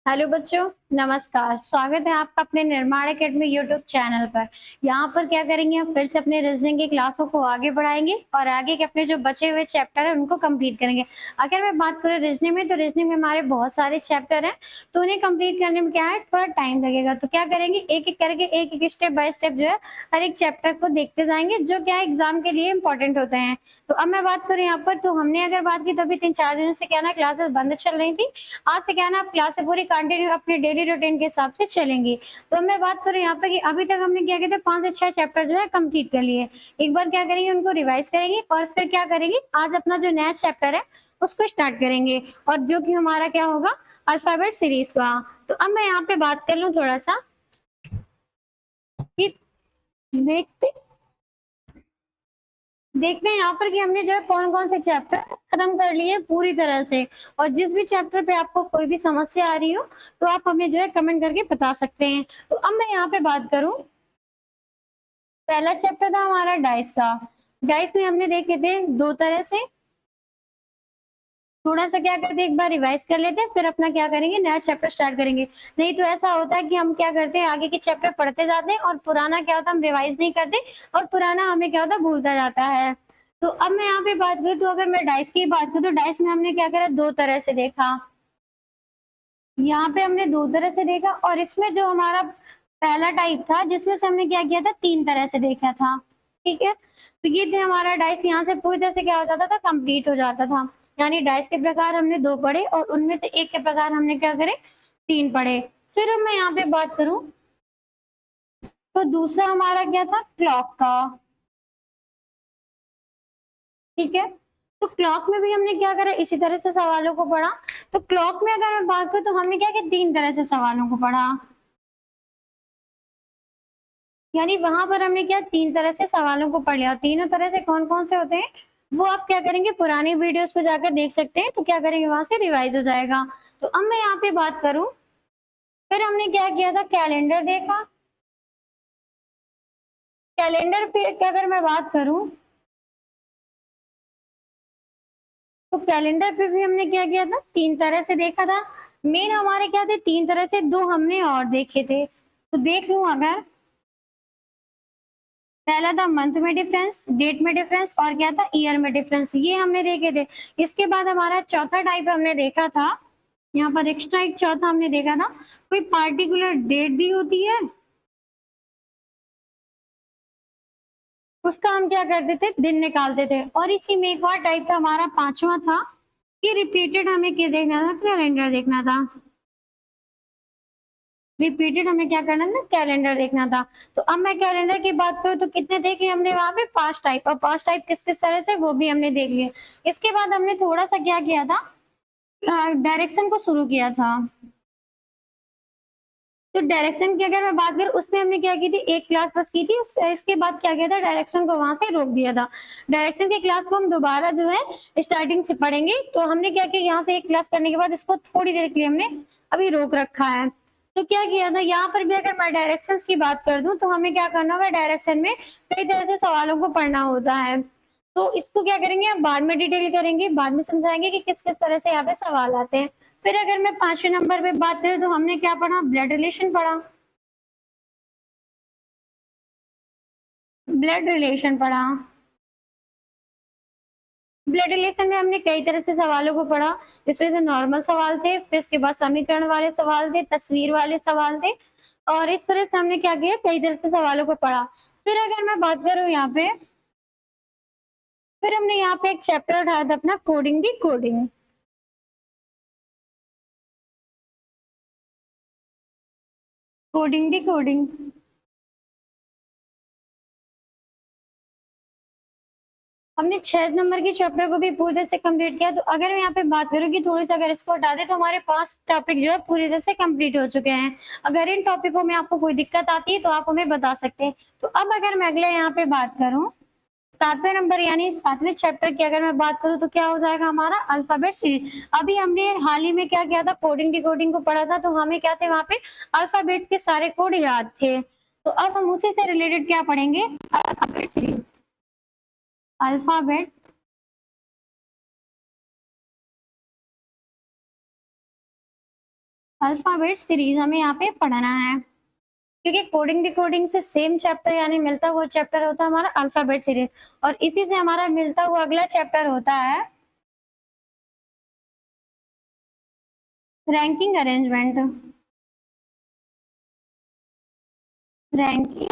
Hello बच्चों, नमस्कार। स्वागत है आपका अपने निर्माण एकेडमी यूट्यूब चैनल पर। यहाँ पर क्या करेंगे, हम फिर से अपने रीजनिंग की क्लासों को आगे बढ़ाएंगे और आगे के अपने जो बचे हुए चैप्टर हैं उनको कंप्लीट करेंगे। अगर मैं बात करूँ रीजनिंग में, तो रीजनिंग में हमारे बहुत सारे चैप्टर हैं, तो उन्हें कंप्लीट करने में क्या है, थोड़ा टाइम लगेगा। तो क्या करेंगे, एक एक करके एक एक स्टेप बाय स्टेप जो है हर एक चैप्टर को देखते जाएंगे, जो क्या एग्जाम के लिए इंपॉर्टेंट होते हैं। तो अब मैं बात करूँ यहाँ पर, तो हमने अगर बात की तो अभी 3-4 दिनों से क्या ना क्लासेस बंद चल रही थी। आज से क्या है ना, आप क्लास से पूरी कंटिन्यू अपने डेली रूटीन के हिसाब से चलेंगी। तो मैं बात करूँ यहाँ पे कि अभी तक हमने क्या किया था, 5 से 6 चैप्टर जो है कंप्लीट कर लिए। एक बार क्या करेंगे, उनको रिवाइज करेंगे और फिर क्या करेंगे, आज अपना जो नया चैप्टर है उसको स्टार्ट करेंगे, और जो कि हमारा क्या होगा, अल्फाबेट सीरीज का। तो अब मैं यहाँ पे बात कर लूँ थोड़ा सा कि देखते देखते हैं यहाँ पर कि हमने जो है कौन कौन से चैप्टर खत्म कर लिए पूरी तरह से। और जिस भी चैप्टर पे आपको कोई भी समस्या आ रही हो, तो आप हमें जो है कमेंट करके बता सकते हैं। तो अब मैं यहाँ पे बात करूं, पहला चैप्टर था हमारा डाइस का। डाइस में हमने देखे थे दो तरह से। थोड़ा सा क्या करते हैं, एक बार रिवाइज कर लेते हैं, फिर अपना क्या करेंगे, नया चैप्टर स्टार्ट करेंगे। नहीं तो ऐसा होता है कि हम क्या करते हैं, आगे के चैप्टर पढ़ते जाते हैं और पुराना क्या होता है, हम रिवाइज नहीं करते और पुराना हमें क्या होता है, भूलता जाता है। तो अब मैं यहाँ पे बात करूँ, तो अगर मैं डाइस की बात करूँ, तो डाइस में हमने क्या करा, दो तरह से देखा। यहाँ पे हमने दो तरह से देखा, और इसमें जो हमारा पहला टाइप था, जिसमें से हमने क्या किया था, तीन तरह से देखा था। ठीक है, तो ये थे हमारा डाइस, यहाँ से पूरी तरह से क्या हो जाता था, कंप्लीट हो जाता था। यानी डाइस के प्रकार हमने दो पढ़े और उनमें से एक के प्रकार हमने क्या करे, तीन पढ़े। फिर अब मैं यहाँ पे बात करूं, तो दूसरा हमारा क्या था, क्लॉक का। ठीक है, तो क्लॉक में भी हमने क्या करा, इसी तरह से सवालों को पढ़ा। तो क्लॉक में अगर मैं बात करूं, तो हमने क्या किया, तीन तरह से सवालों को पढ़ा। यानी वहां पर हमने क्या, तीन तरह से सवालों को पढ़ लिया। तीनों तरह से कौन कौन से होते हैं, वो आप क्या करेंगे, पुरानी वीडियोस पे जाकर देख सकते हैं। तो क्या करेंगे, वहां से रिवाइज हो जाएगा। तो अब मैं यहाँ पे बात करूं, फिर हमने क्या किया था, कैलेंडर देखा। कैलेंडर पे अगर मैं बात करूं, तो कैलेंडर पे भी हमने क्या किया था, तीन तरह से देखा था। मेन हमारे क्या थे, तीन तरह से, दो हमने और देखे थे। तो देख लूं, अगर पहला था मंथ में डिफरेंस, डेट में डिफरेंस, और क्या था, ईयर में डिफरेंस, ये हमने देखे थे। इसके बाद हमारा चौथा टाइप हमने देखा था, यहाँ पर एक्स्ट्रा एक चौथा हमने देखा था, कोई पार्टिकुलर डेट दी होती है, उसका हम क्या करते थे, दिन निकालते थे। और इसी में एक और टाइप था, हमारा पांचवा था, कि रिपीटेड हमें क्या देखना था, कैलेंडर देखना था। रिपीटेड हमें क्या करना था, कैलेंडर देखना था। तो अब मैं कैलेंडर की बात करूं, तो कितने देखे हमने वहां पे, पांच टाइप। और पांच टाइप किस किस तरह से, वो भी हमने देख लिया। इसके बाद हमने थोड़ा सा क्या किया था, डायरेक्शन को शुरू किया था। तो डायरेक्शन की अगर मैं बात करूं, उसमें हमने क्या की थी, एक क्लास बस की थी। इसके बाद क्या किया था, डायरेक्शन को वहां से रोक दिया था। डायरेक्शन की क्लास को हम दोबारा जो है स्टार्टिंग से पढ़ेंगे। तो हमने क्या किया, यहाँ से एक क्लास करने के बाद इसको थोड़ी देर के लिए हमने अभी रोक रखा है। तो क्या किया था, यहाँ पर भी अगर मैं डायरेक्शंस की बात कर दूं, तो हमें क्या करना होगा, डायरेक्शन में कई तरह से सवालों को पढ़ना होता है। तो इसको क्या करेंगे, हम बाद में डिटेल करेंगे, बाद में समझाएंगे कि किस किस तरह से यहाँ पे सवाल आते हैं। फिर अगर मैं पांचवें नंबर पे बात करूं, तो हमने क्या पढ़ा, ब्लड रिलेशन पढ़ा। ब्लड रिलेशन पढ़ा। ब्लड रिलेशन में हमने कई तरह से सवालों को पढ़ा, जिसमें से नॉर्मल सवाल थे, फिर इसके बाद समीकरण वाले सवाल थे, तस्वीर वाले सवाल थे। और इस तरह से हमने क्या किया, कई तरह से सवालों को पढ़ा। फिर अगर मैं बात करूं यहाँ पे, फिर हमने यहाँ पे एक चैप्टर उठाया था अपना, कोडिंग दी कोडिंग। कोडिंग दी कोडिंग हमने 6 नंबर के चैप्टर को भी पूरी तरह से कंप्लीट किया। तो अगर मैं यहाँ पे बात करूँ कि थोड़ी सी अगर इसको हटा दे, तो हमारे 5 टॉपिक जो है पूरी तरह से कंप्लीट हो चुके हैं। अगर इन टॉपिकों में आपको कोई दिक्कत आती है, तो आप हमें बता सकते हैं। तो अब अगर मैं अगले यहाँ पे बात करूँ, 7वें नंबर यानी 7वें चैप्टर की अगर मैं बात करूँ, तो क्या हो जाएगा हमारा, अल्फाबेट सीरीज। अभी हमने हाल ही में क्या किया था, कोडिंग डिकोडिंग को पढ़ा था। तो हमें क्या थे वहाँ पे, अल्फाबेट्स के सारे कोड याद थे। तो अब हम उसी से रिलेटेड क्या पढ़ेंगे, alphabet series. Alphabet alphabet series हमें यहाँ पे पढ़ना है, क्योंकि कोडिंग डिकोडिंग से सेम चैप्टर यानी मिलता हुआ चैप्टर होता है हमारा अल्फाबेट सीरीज, और इसी से हमारा मिलता हुआ अगला चैप्टर होता है रैंकिंग अरेंजमेंट। रैंकिंग।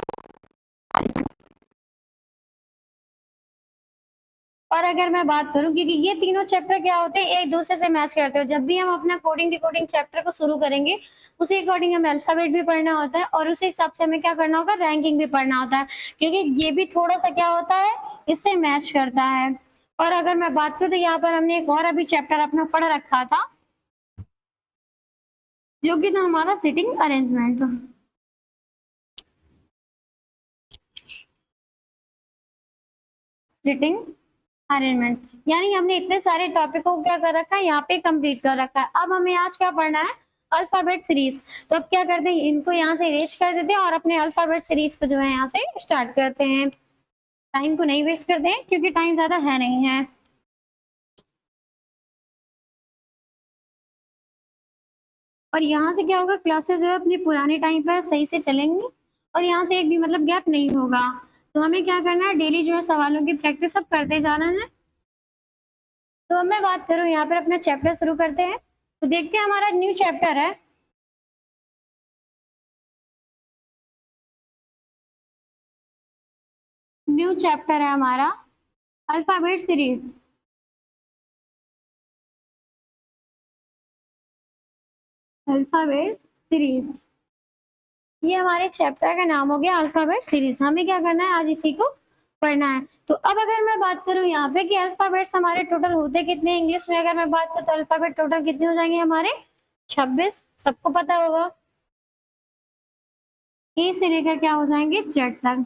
और अगर मैं बात करूं, क्योंकि ये तीनों चैप्टर क्या होते हैं, एक दूसरे से मैच करते हो, जब भी हम अपना कोडिंग डिकोडिंग चैप्टर को शुरू करेंगे उसी अकॉर्डिंग हमें अल्फाबेट भी पढ़ना होता है, और उसी हिसाब से हमें क्या करना होगा, रैंकिंग भी पढ़ना होता है, क्योंकि ये भी थोड़ा सा क्या होता है, इससे मैच करता है। और अगर मैं बात करूं तो यहाँ पर हमने एक और अभी चैप्टर अपना पढ़ रखा था, जो कि था हमारा सिटिंग अरेंजमेंट। सिटिंग अरेंजमेंट यानी हमने इतने सारे टॉपिक को क्या कर रखा है, यहाँ पे कंप्लीट कर रखा है। अब हमें आज क्या पढ़ना है, अल्फाबेट सीरीज। तो अब क्या करते हैं, इनको यहाँ से इरेज कर देते हैं और अपने अल्फाबेट सीरीज को जो है यहाँ से स्टार्ट करते हैं। टाइम को नहीं वेस्ट करते हैं, क्योंकि टाइम ज्यादा है नहीं है। और यहाँ से क्या होगा, क्लासेस जो है अपनी पुराने टाइम पर सही से चलेंगी, और यहाँ से एक भी मतलब गैप नहीं होगा। तो हमें क्या करना है, डेली जो है सवालों की प्रैक्टिस अब करते जाना है। तो अब मैं बात करूँ, यहाँ पर अपना चैप्टर शुरू करते हैं। तो देखते हैं, हमारा न्यू चैप्टर है, न्यू चैप्टर है हमारा अल्फाबेट सीरीज। अल्फाबेट सीरीज, ये हमारे चैप्टर का नाम हो गया अल्फाबेट सीरीज। हमें क्या करना है, आज इसी को पढ़ना है। तो अब अगर मैं बात करूं यहाँ पे कि अल्फाबेट्स हमारे टोटल होते कितने, इंग्लिश में अगर मैं बात करूं तो अल्फाबेट टोटल कितने हो जाएंगे हमारे, 26। सबको पता होगा, ए से लेकर क्या हो जाएंगे, जेड तक।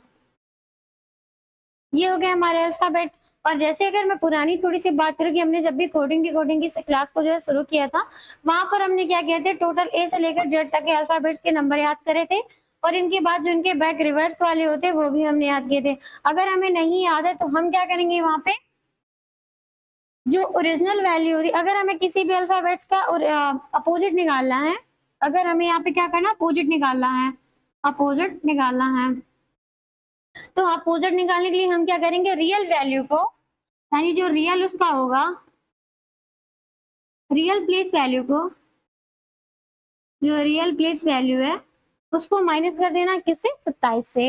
ये हो गया हमारे अल्फाबेट। और जैसे अगर मैं पुरानी थोड़ी सी बात करूँ कि हमने जब भी कोडिंग डिकोडिंग की क्लास को जो है शुरू किया था, वहां पर हमने क्या किया था, टोटल ए से लेकर जेड तक के अल्फाबेट्स के नंबर याद करे थे, और इनके बाद जो इनके बैक रिवर्स वाले होते हैं वो भी हमने याद किए थे। अगर हमें नहीं याद है तो हम क्या करेंगे, वहां पे जो ओरिजिनल वैल्यू होती, अगर हमें किसी भी अल्फाबेट्स का अपोजिट निकालना है, अगर हमें यहाँ पे क्या करना, अपोजिट निकालना है, अपोजिट निकालना है, तो अपोजिट निकालने के लिए हम क्या करेंगे, रियल वैल्यू को, यानी जो रियल उसका होगा, रियल प्लेस वैल्यू को, जो रियल प्लेस वैल्यू है उसको माइनस कर देना किससे, 27 से।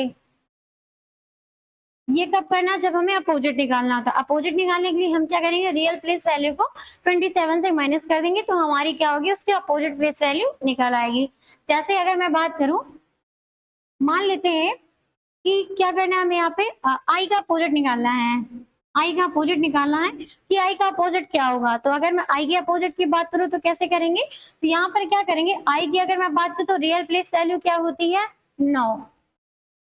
ये कब करना, जब हमें अपोजिट निकालना होता है। अपोजिट निकालने के लिए हम क्या करेंगे, रियल प्लेस वैल्यू को 27 से माइनस कर देंगे, तो हमारी क्या होगी, उसकी अपोजिट प्लेस वैल्यू निकल आएगी। जैसे अगर मैं बात करूं, मान लेते हैं कि क्या करना है, हमें यहाँ पे आई का अपोजिट निकालना है, आई का अपोजिट निकालना है कि आई का अपोजिट क्या होगा। तो अगर मैं आई के अपोजिट की बात करूं तो कैसे करेंगे, तो यहाँ पर क्या करेंगे, आई की अगर मैं बात करूं तो रियल प्लेस वैल्यू क्या होती है, 9।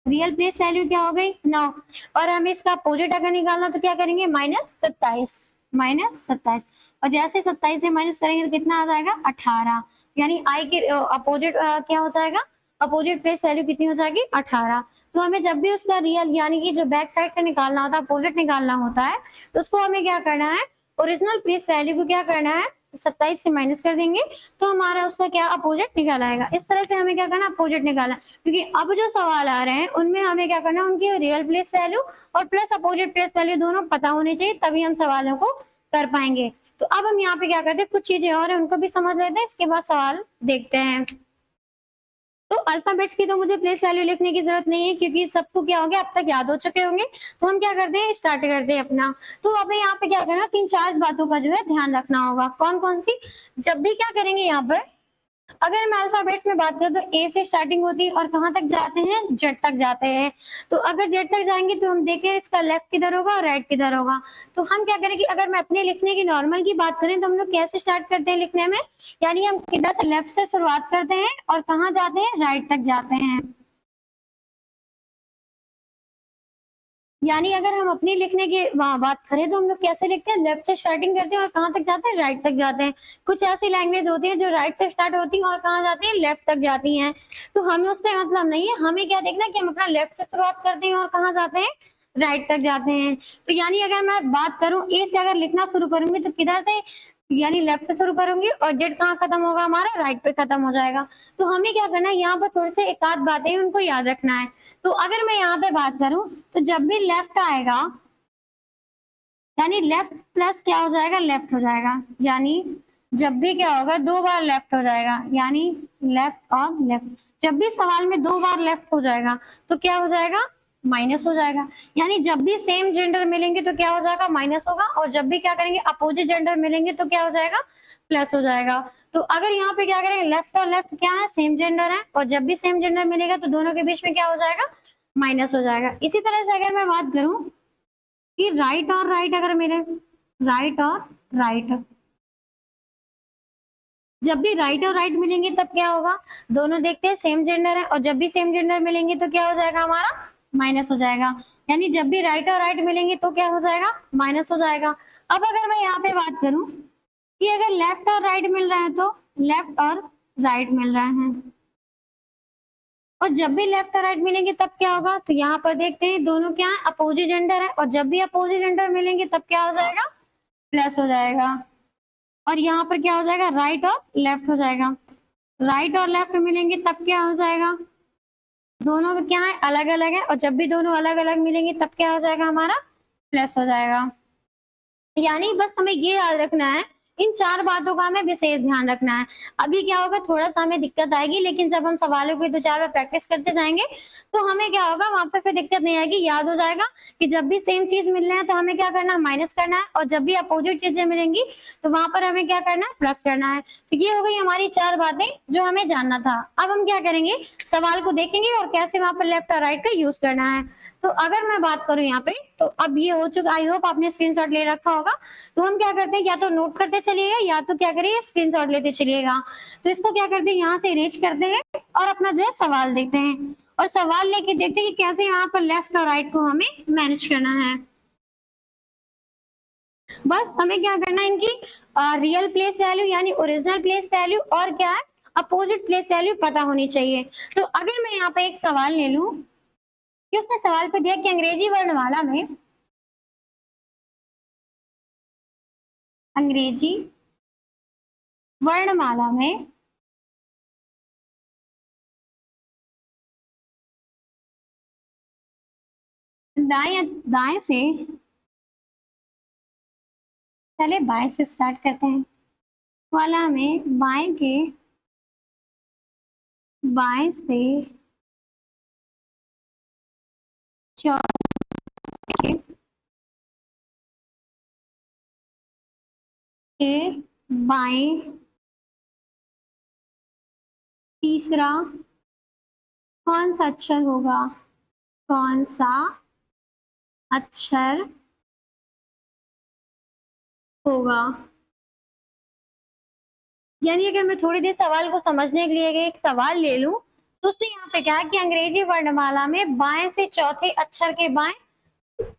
रियल प्लेस वैल्यू क्या हो गई, 9। और हमें इसका अपोजिट अगर निकालना तो क्या करेंगे, -27, -27। और जैसे 27 से माइनस करेंगे तो कितना आ जाएगा, 18। यानी आई के अपोजिट क्या हो जाएगा, अपोजिट प्लेस वैल्यू कितनी हो जाएगी, 18। तो हमें जब भी उसका रियल यानी कि जो बैक साइड से निकालना होता है, अपोजिट निकालना होता है, तो उसको हमें क्या करना है, ओरिजिनल प्लेस वैल्यू को क्या करना है, 27 से माइनस कर देंगे, तो हमारा उसका क्या अपोजिट निकाल आएगा। इस तरह से हमें क्या करना, अपोजिट निकालना, क्योंकि अब जो सवाल आ रहे हैं उनमें हमें क्या करना है, उनकी रियल प्लेस वैल्यू और प्लस अपोजिट प्लेस वैल्यू दोनों पता होने चाहिए, तभी हम सवालों को कर पाएंगे। तो अब हम यहाँ पे क्या करते हैं, कुछ चीजें और है उनको भी समझ लेते हैं, इसके बाद सवाल देखते हैं। तो अल्फाबेट्स की तो मुझे प्लेस वैल्यू लिखने की जरूरत नहीं है, क्योंकि सबको क्या हो गया, अब तक याद हो चुके होंगे। तो हम क्या करते हैं, स्टार्ट करते हैं अपना। तो हमें यहाँ पे क्या करना, 3-4 बातों का जो है ध्यान रखना होगा। कौन कौन सी, जब भी क्या करेंगे यहाँ पर, अगर मैं अल्फाबेट्स में बात करूं तो ए से स्टार्टिंग होती है और कहां तक जाते हैं, जेड तक जाते हैं। तो अगर जेड तक जाएंगे तो हम देखें इसका लेफ्ट किधर होगा और राइट किधर होगा। तो हम क्या करेंगे, अगर मैं अपने लिखने की नॉर्मल की बात करें तो हम लोग कैसे स्टार्ट करते हैं लिखने में, यानी हम किधर से, लेफ्ट से शुरुआत करते हैं और कहाँ जाते हैं, राइट तक जाते हैं। यानी अगर हम अपनी लिखने की बात करें तो हम लोग कैसे लिखते हैं, लेफ्ट से स्टार्टिंग करते हैं और कहाँ तक जाते हैं, राइट तक जाते हैं। कुछ ऐसी लैंग्वेज होती है जो राइट से स्टार्ट होती है और कहाँ जाती है, लेफ्ट तक जाती हैं। तो हमें उससे मतलब नहीं है, हमें क्या देखना है कि हम अपना लेफ्ट से शुरुआत करते हैं और कहाँ जाते हैं, राइट तक जाते हैं। तो यानी अगर मैं बात करूं, ए से अगर लिखना शुरू करूंगी तो किधर से यानी लेफ्ट से शुरू करूंगी और जेड कहाँ खत्म होगा हमारा, राइट पे खत्म हो जाएगा। तो हमें क्या करना है, यहाँ पर थोड़े से एक आध बातें उनको याद रखना है। तो अगर मैं यहाँ पे बात करूं तो जब भी लेफ्ट आएगा यानी लेफ्ट प्लस क्या हो जाएगा, लेफ्ट हो जाएगा। यानी जब भी क्या होगा, दो बार लेफ्ट हो जाएगा, यानी लेफ्ट और लेफ्ट। जब भी सवाल में दो बार लेफ्ट हो जाएगा तो क्या हो जाएगा, माइनस हो जाएगा। यानी जब भी सेम जेंडर मिलेंगे तो क्या हो जाएगा, माइनस होगा। और जब भी क्या करेंगे, अपोजिट जेंडर मिलेंगे तो क्या हो जाएगा, प्लस हो जाएगा। तो अगर यहाँ पे क्या करेंगे, लेफ्ट और लेफ्ट क्या है, सेम जेंडर है, और जब भी सेम जेंडर मिलेगा तो दोनों के बीच में क्या हो जाएगा, माइनस हो जाएगा। इसी तरह से अगर मैं बात करूं कि राइट और राइट अगर मिले, राइट और राइट, जब भी राइट और राइट मिलेंगे तब क्या होगा, दोनों देखते हैं सेम जेंडर है, और जब भी सेम जेंडर मिलेंगे तो क्या हो जाएगा हमारा, माइनस हो जाएगा। यानी जब भी राइट और राइट मिलेंगे तो क्या हो जाएगा, माइनस हो जाएगा। अब अगर मैं यहाँ पे बात करूं कि अगर लेफ्ट और राइट मिल रहा है तो लेफ्ट और राइट मिल रहे हैं, और जब भी लेफ्ट और राइट मिलेंगे तब क्या होगा, तो यहाँ पर देखते हैं दोनों क्या है, अपोजिट जेंडर है, और जब भी अपोजिट जेंडर मिलेंगे तब क्या हो जाएगा, प्लस हो जाएगा। और यहाँ पर क्या हो जाएगा, राइट और लेफ्ट हो जाएगा। राइट और लेफ्ट मिलेंगे तब क्या हो जाएगा, दोनों में क्या है, अलग अलग है, और जब भी दोनों अलग अलग मिलेंगे तब क्या हो जाएगा हमारा, प्लस हो जाएगा। यानी बस हमें ये याद रखना है, इन चार बातों का हमें विशेष ध्यान रखना है। अभी क्या होगा, थोड़ा सा हमें दिक्कत आएगी, लेकिन जब हम सवालों की दो चार बार प्रैक्टिस करते जाएंगे तो हमें क्या होगा, वहां पे फिर दिक्कत नहीं आएगी, याद हो जाएगा कि जब भी सेम चीज मिल रहे हैं तो हमें क्या करना है, माइनस करना है, और जब भी अपोजिट चीजें मिलेंगी तो वहां पर हमें क्या करना है, प्लस करना है। तो ये हो गई हमारी चार बातें जो हमें जानना था। अब हम क्या करेंगे, सवाल को देखेंगे और कैसे वहां पर लेफ्ट और राइट का यूज करना है। तो अगर मैं बात करूं यहाँ पे, तो अब ये हो चुका, आई होप आपने स्क्रीनशॉट ले रखा होगा। तो हम क्या करते हैं, या तो नोट करते चलिएगा या तो क्या करिए, स्क्रीनशॉट लेते चलिएगा। तो इसको क्या करते हैं, यहाँ से इरेज करते हैं और अपना जो है सवाल देखते हैं, और सवाल लेके देखते हैं कि कैसे यहाँ पर लेफ्ट और राइट को हमें मैनेज करना है। बस हमें क्या करना है, इनकी रियल प्लेस वैल्यू यानी ओरिजिनल प्लेस वैल्यू और क्या है, अपोजिट प्लेस वैल्यू पता होनी चाहिए। तो अगर मैं यहाँ पे एक सवाल ले लूं कि उसने सवाल पे दिया कि अंग्रेजी वर्णमाला में दाएं दाएं से, पहले बाएं से स्टार्ट करते हैं, वाला में बाएं के, बाएं से चौथे के बाएं तीसरा कौन सा अक्षर होगा, कौन सा अक्षर होगा। यानी अगर मैं थोड़ी देर सवाल को समझने के लिए एक सवाल ले लूं, तो उसने यहाँ पे क्या है कि अंग्रेजी वर्णमाला में बाएं से चौथे अक्षर के बाएं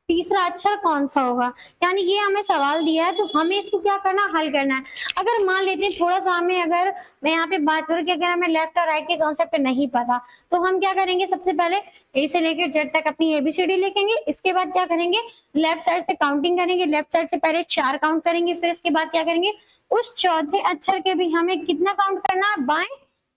तीसरा अक्षर कौन सा होगा। यानी ये हमें सवाल दिया है तो हमें इसको क्या करना, हल करना है। अगर मान लेते हैं थोड़ा सा हमें, अगर मैं यहाँ पे बात करूँ कि अगर हमें लेफ्ट और राइट के कॉन्सेप्ट नहीं पता, तो हम क्या करेंगे, सबसे पहले ए से लेकर जेड तक अपनी एबीसीडी लिखेंगे। इसके बाद क्या करेंगे, लेफ्ट साइड से काउंटिंग करेंगे, लेफ्ट साइड से पहले 4 काउंट करेंगे, फिर इसके बाद क्या करेंगे, उस चौथे अक्षर के भी हमें कितना काउंट करना है, बाएं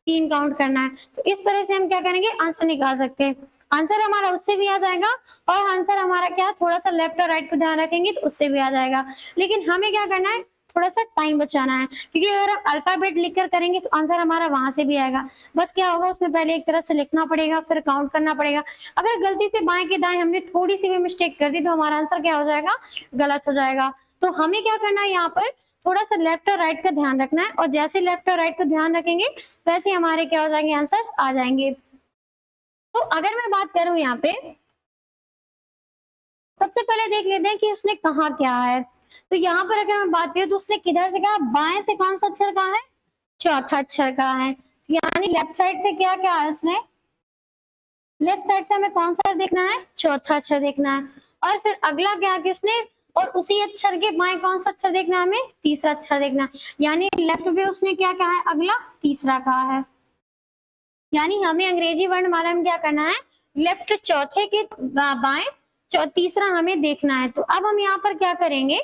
3 काउंट करना है। तो इस तरह से हम क्या करेंगे, आंसर निकाल सकते हैं। आंसर हमारा उससे भी आ जाएगा, और आंसर हमारा क्या, थोड़ा सा लेफ्ट और राइट को ध्यान रखेंगे तो उससे भी आ जाएगा। लेकिन हमें क्या करना है, थोड़ा सा टाइम बचाना है, क्योंकि अगर हम अल्फाबेट लिखकर करेंगे तो आंसर हमारा वहां से भी आएगा। बस क्या होगा, उसमें पहले एक तरफ से लिखना पड़ेगा, फिर काउंट करना पड़ेगा। अगर गलती से बाएं के दाएं हमने थोड़ी सी भी मिस्टेक कर दी तो हमारा आंसर क्या हो जाएगा, गलत हो जाएगा। तो हमें क्या करना है, यहाँ पर थोड़ा सा लेफ्ट और राइट का ध्यान रखना है, और जैसे लेफ्ट और राइट को ध्यान रखेंगे वैसे हमारे क्या हो जाएंगे, आंसर्स आ जाएंगे। तो अगर मैं बात करूं यहाँ पे, सबसे पहले देख लेते हैं कि उसने कहा क्या है। तो यहाँ पर अगर मैं बात करूं तो उसने किधर से कहा, बाएं से कौन सा अक्षर कहा है, चौथा अक्षर कहा है। यानी लेफ्ट साइड से क्या क्या है उसने, लेफ्ट साइड से हमें कौन सा देखना है, चौथा अक्षर देखना है। और फिर अगला क्या कि उसने, और उसी अक्षर के बाएं कौन सा अक्षर देखना है, हमें तीसरा अक्षर देखना है। यानी लेफ्ट पे उसने क्या कहा है, अगला तीसरा कहा है। यानी हमें अंग्रेजी वर्णमाला में क्या करना है, लेफ्ट से चौथे के बाएं तीसरा हमें देखना है। तो अब हम यहाँ पर क्या करेंगे,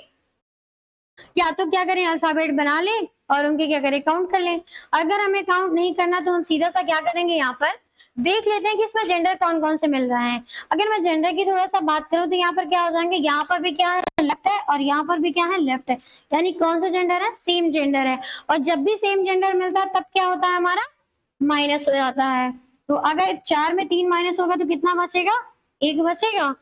या तो क्या करें अल्फाबेट बना लें और उनके क्या करें काउंट कर लें। अगर हमें काउंट नहीं करना तो हम सीधा सा क्या करेंगे, यहाँ पर देख लेते हैं कि इसमें जेंडर कौन-कौन से मिल रहे हैं। अगर मैं जेंडर की थोड़ा-सा बात करूँ तो यहाँ पर क्या हो जाएँगे, यहाँ पर भी क्या है लेफ्ट है और यहाँ पर भी क्या है लेफ्ट है। यानी कौन सा जेंडर है, सेम जेंडर है। और जब भी सेम जेंडर मिलता है तब क्या होता है हमारा माइनस हो जाता है। तो अगर 4 में 3 माइनस होगा तो कितना बचेगा? 1 बचेगा।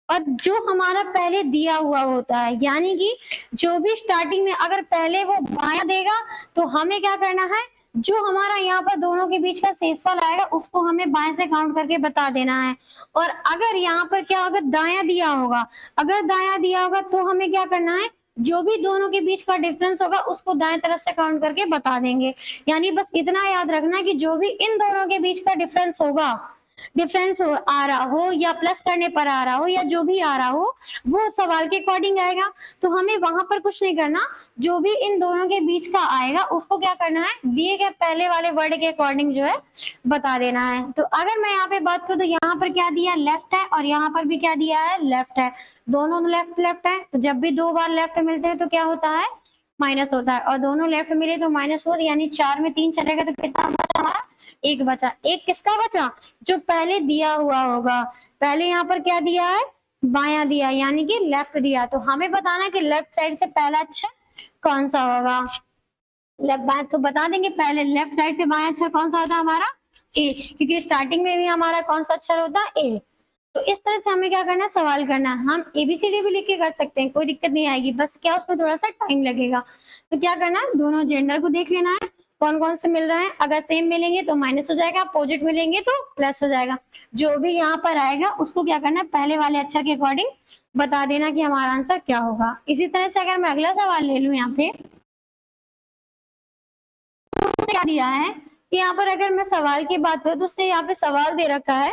और जो हमारा पहले दिया हुआ होता है, यानी कि जो भी स्टार्टिंग में अगर पहले वो बायां देगा तो हमें क्या करना है, जो हमारा यहाँ पर दोनों के बीच का शेषफल आएगा उसको हमें बाएं से काउंट करके बता देना है। और अगर यहाँ पर क्या होगा, दायां दिया होगा, अगर दायां दिया होगा तो हमें क्या करना है, जो भी दोनों के बीच का डिफरेंस होगा उसको दाएं तरफ से काउंट करके बता देंगे। यानी बस इतना याद रखना कि जो भी इन दोनों के बीच का डिफरेंस होगा, डिफरेंस आ रहा हो या प्लस करने पर आ रहा हो या जो भी आ रहा हो, वो सवाल के अकॉर्डिंग आएगा। तो हमें वहां पर कुछ नहीं करना, जो भी इन दोनों के बीच का आएगा उसको क्या करना है, दिए गए पहले वाले वर्ड के अकॉर्डिंग जो है बता देना है। तो अगर मैं यहाँ पे बात करूँ तो यहाँ पर क्या दिया लेफ्ट है और यहाँ पर भी क्या दिया है लेफ्ट है, दोनों लेफ्ट लेफ्ट है। तो जब भी दो बार लेफ्ट मिलते हैं तो क्या होता है माइनस होता है, और दोनों लेफ्ट मिले तो माइनस हो, यानी 4 में 3 चलेगा तो कितना बचा हमारा, 1 बचा। 1 किसका बचा, जो पहले दिया हुआ होगा। पहले यहाँ पर क्या दिया है, बायां दिया यानी कि लेफ्ट दिया। तो हमें बताना कि लेफ्ट साइड से पहला अक्षर कौन सा होगा। लेफ्ट बाएं तो बता देंगे, पहले लेफ्ट साइड से बायां अक्षर कौन सा होता है हमारा ए, क्योंकि स्टार्टिंग में भी हमारा कौन सा अक्षर होता है ए। तो इस तरह से हमें क्या करना है, सवाल करना है। हम एबीसीडी भी लिख के कर सकते हैं, कोई दिक्कत नहीं आएगी, बस क्या उसमें थोड़ा सा टाइम लगेगा। तो क्या करना है, दोनों जेंडर को देख लेना है कौन कौन से मिल रहे हैं। अगर सेम मिलेंगे तो माइनस हो जाएगा, अपोजिट मिलेंगे तो प्लस हो जाएगा। जो भी यहाँ पर आएगा उसको क्या करना है, पहले वाले अक्षर के अकॉर्डिंग बता देना कि हमारा आंसर क्या होगा। इसी तरह से अगर मैं अगला सवाल ले लूँ यहाँ पे, तो क्या दिया है कि यहाँ पर अगर मैं सवाल की बात करूँ तो उसने यहाँ पे सवाल दे रखा है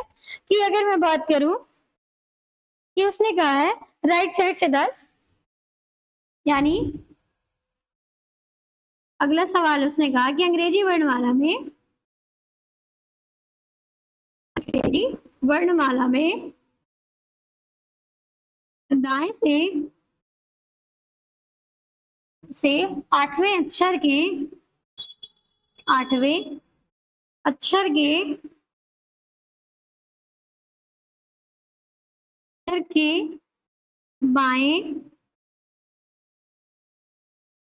कि अगर मैं बात करूँ कि उसने कहा है राइट साइड से 10, यानी अगला सवाल उसने कहा कि अंग्रेजी वर्णमाला में दाएं से आठवें अक्षर के बाएं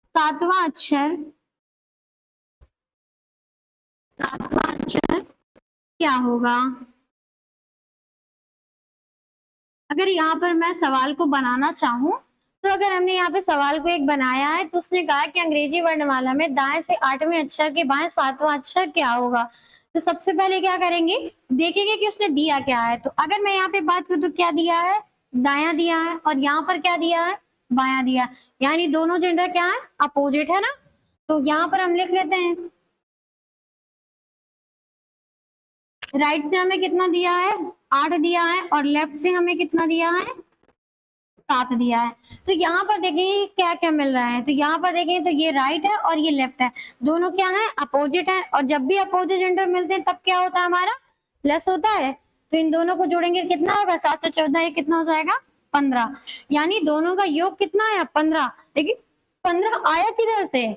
सातवां अक्षर क्या होगा। अगर यहाँ पर मैं सवाल को बनाना चाहूँ तो अगर हमने यहाँ पे सवाल को एक बनाया है तो उसने कहा कि अंग्रेजी वर्णमाला में दाएं से 8वें अक्षर के बाएं 7वां अक्षर क्या होगा। तो सबसे पहले क्या करेंगे, देखेंगे कि उसने दिया क्या है। तो अगर मैं यहाँ पे बात करूँ तो क्या दिया है, दाया दिया है, और यहाँ पर क्या दिया है, बाया दिया है। यानी दोनों जेंडर क्या है, अपोजिट है ना। तो यहाँ पर हम लिख लेते हैं, राइट से हमें कितना दिया है, 8 दिया है, और लेफ्ट से हमें कितना दिया है, 7 दिया है। तो यहाँ पर देखेंगे क्या क्या मिल रहा है। तो यहाँ पर देखेंगे तो ये राइट है और ये लेफ्ट है, दोनों क्या है अपोजिट है। और जब भी अपोजिट जेंडर मिलते हैं तब क्या होता है हमारा प्लस होता है। तो इन दोनों को जोड़ेंगे कितना होगा, 7 से 14 ये कितना हो जाएगा 15। यानी दोनों का योग कितना आया 15। लेकिन 15 आया किधर से,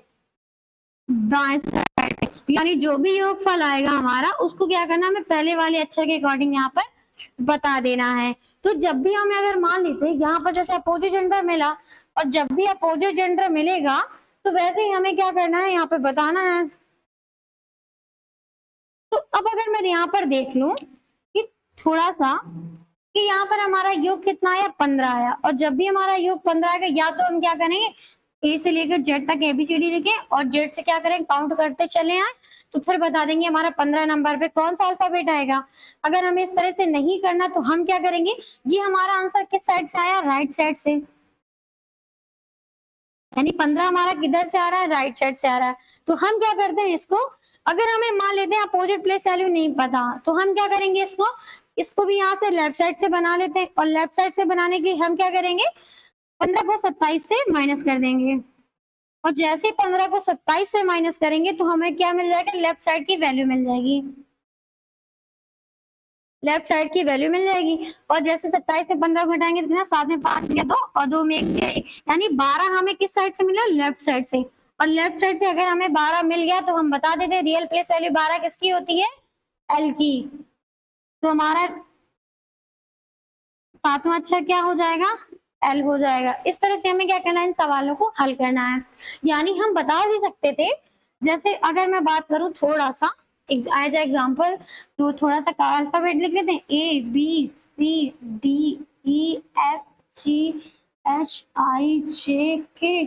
दाएं साइड से। यानी जो भी योगफल आएगा हमारा उसको क्या करना, हमें पहले वाले अक्षर के अकॉर्डिंग यहाँ पर बता देना है। तो जब भी हमें अगर मान लेते हैं यहाँ पर जैसे अपोजिट जेंडर मिला, और जब भी अपोजिट जेंडर मिलेगा तो वैसे ही हमें क्या करना है यहाँ पे बताना है। तो अब अगर मैं यहाँ पर देख लूं कि थोड़ा सा कि यहाँ पर हमारा योग कितना आया 15 आया, और जब भी हमारा योग 15 आएगा या तो हम क्या करेंगे ए से लेकर जेड तक एबीसीडी लिखें और जेड से क्या करें काउंट करते चले आए, तो फिर बता देंगे हमारा 15 नंबर पे कौन सा अल्फाबेट आएगा। अगर हमें इस तरह से नहीं करना तो हम क्या करेंगे, ये हमारा आंसर किस साइड से आया, राइट साइड से। यानी 15 हमारा किधर से आ रहा है, राइट साइड से आ रहा है। तो हम क्या करते हैं इसको, अगर हमें मान लेते हैं अपोजिट प्लेस वैल्यू नहीं पता तो हम क्या करेंगे, इसको भी यहाँ से लेफ्ट साइड से बना लेते हैं। और लेफ्ट साइड से बनाने के लिए हम क्या करेंगे, 15 को 27 से माइनस कर देंगे। और जैसे ही 15 को 27 से माइनस करेंगे तो हमें क्या मिल जाएगा, लेफ्ट साइड की वैल्यू मिल जाएगी। लेफ्ट साइड की वैल्यू मिल जाएगी। और जैसे 27 में 15 को घटाएंगे तो कितना, 7 में 5 गया 2 और 2 में 1 गया 1, यानी 12 हमें किस साइड से मिला, लेफ्ट साइड से। और लेफ्ट साइड से अगर हमें 12 मिल गया तो हम बता देते रियल प्लेस वैल्यू 12 किसकी होती है, एल की। तो हमारा सातवां अक्षर क्या हो जाएगा, एल हो जाएगा। इस तरह से हमें क्या करना है, इन सवालों को हल करना है। यानी हम बता भी सकते थे, जैसे अगर मैं बात करूं थोड़ा सा एज एग्जाम्पल, तो थोड़ा सा अल्फाबेट लिख लेते हैं, A B C D E F G H I J K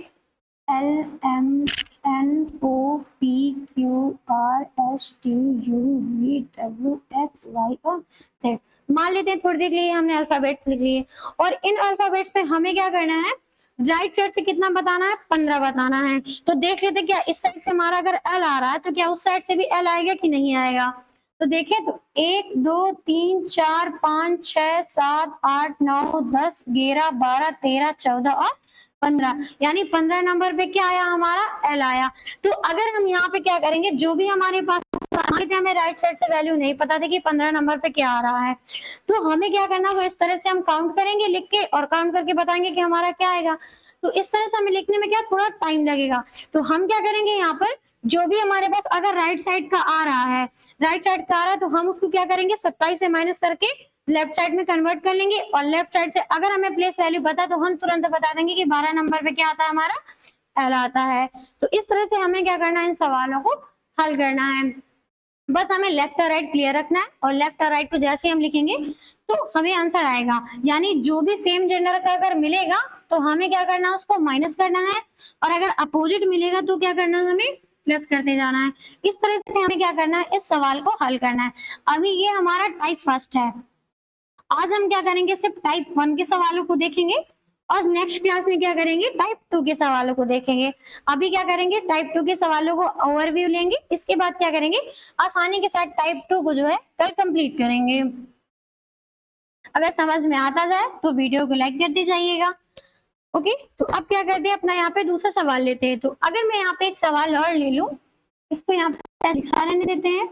L M N O P Q R S T U V W X Y और जेड। मान लेते हैं थोड़ी देर के लिए हमने अल्फाबेट्स लिख लिए, और इन अल्फाबेट्स पे हमें क्या करना है, राइट साइड से कितना बताना है, 15 बताना है। तो देख लेते क्या इस साइड से हमारा अगर एल आ रहा है तो क्या उस साइड से भी एल आएगा कि नहीं आएगा। तो देखिए, तो 1 2 3 4 5 6 7 8 9 10 11 12 13 14 और 15, यानी 15 नंबर पे क्या आया, हमारा एल आया। तो अगर हम यहाँ पे क्या करेंगे, जो भी हमारे पास हमें राइट साइड से वैल्यू नहीं पता थी कि 15 नंबर पे क्या आ रहा है, तो हमें क्या करना होगा, इस तरह से हम काउंट करेंगे लिख के और काउंट करके बताएंगे कि हमारा क्या आएगा। तो इस तरह से हमें लिखने में क्या थोड़ा टाइम लगेगा। तो हम क्या करेंगे, यहाँ पर जो भी हमारे पास अगर राइट साइड का आ रहा है, राइट साइड का आ रहा है, तो हम उसको क्या करेंगे, 27 से माइनस करके लेफ्ट साइड में कन्वर्ट कर लेंगे। और लेफ्ट साइड से अगर हमें प्लेस वैल्यू पता तो हम तुरंत बता देंगे कि 12 नंबर पे क्या आता है, हमारा एल आता है। तो इस तरह से हमें क्या करना है, इन सवालों को हल करना है। बस हमें लेफ्ट और राइट क्लियर रखना है, और लेफ्ट और राइट को जैसे हम लिखेंगे तो हमें आंसर आएगा। यानी जो भी सेम जेंडर का अगर मिलेगा तो हमें क्या करना है, उसको माइनस करना है, और अगर अपोजिट मिलेगा तो क्या करना है, हमें प्लस करते जाना है। इस तरह से हमें क्या करना है, इस सवाल को हल करना है। अभी ये हमारा टाइप फर्स्ट है। आज हम क्या करेंगे, सिर्फ टाइप 1 के सवालों को देखेंगे, और नेक्स्ट क्लास में क्या करेंगे, टाइप 2 के सवालों को देखेंगे। अभी क्या करेंगे, टाइप 2 के सवालों को ओवरव्यू लेंगे, इसके बाद क्या करेंगे, आसानी के साथ टाइप 2 को जो है कल कंप्लीट करेंगे। अगर समझ में आता जाए तो वीडियो को लाइक करते जाइएगा। ओके, तो अब क्या करते हैं, अपना यहाँ पे दूसरा सवाल लेते हैं। तो अगर मैं यहाँ पे एक सवाल और ले लूं, इसको यहाँ पे दिखा रहने देते हैं।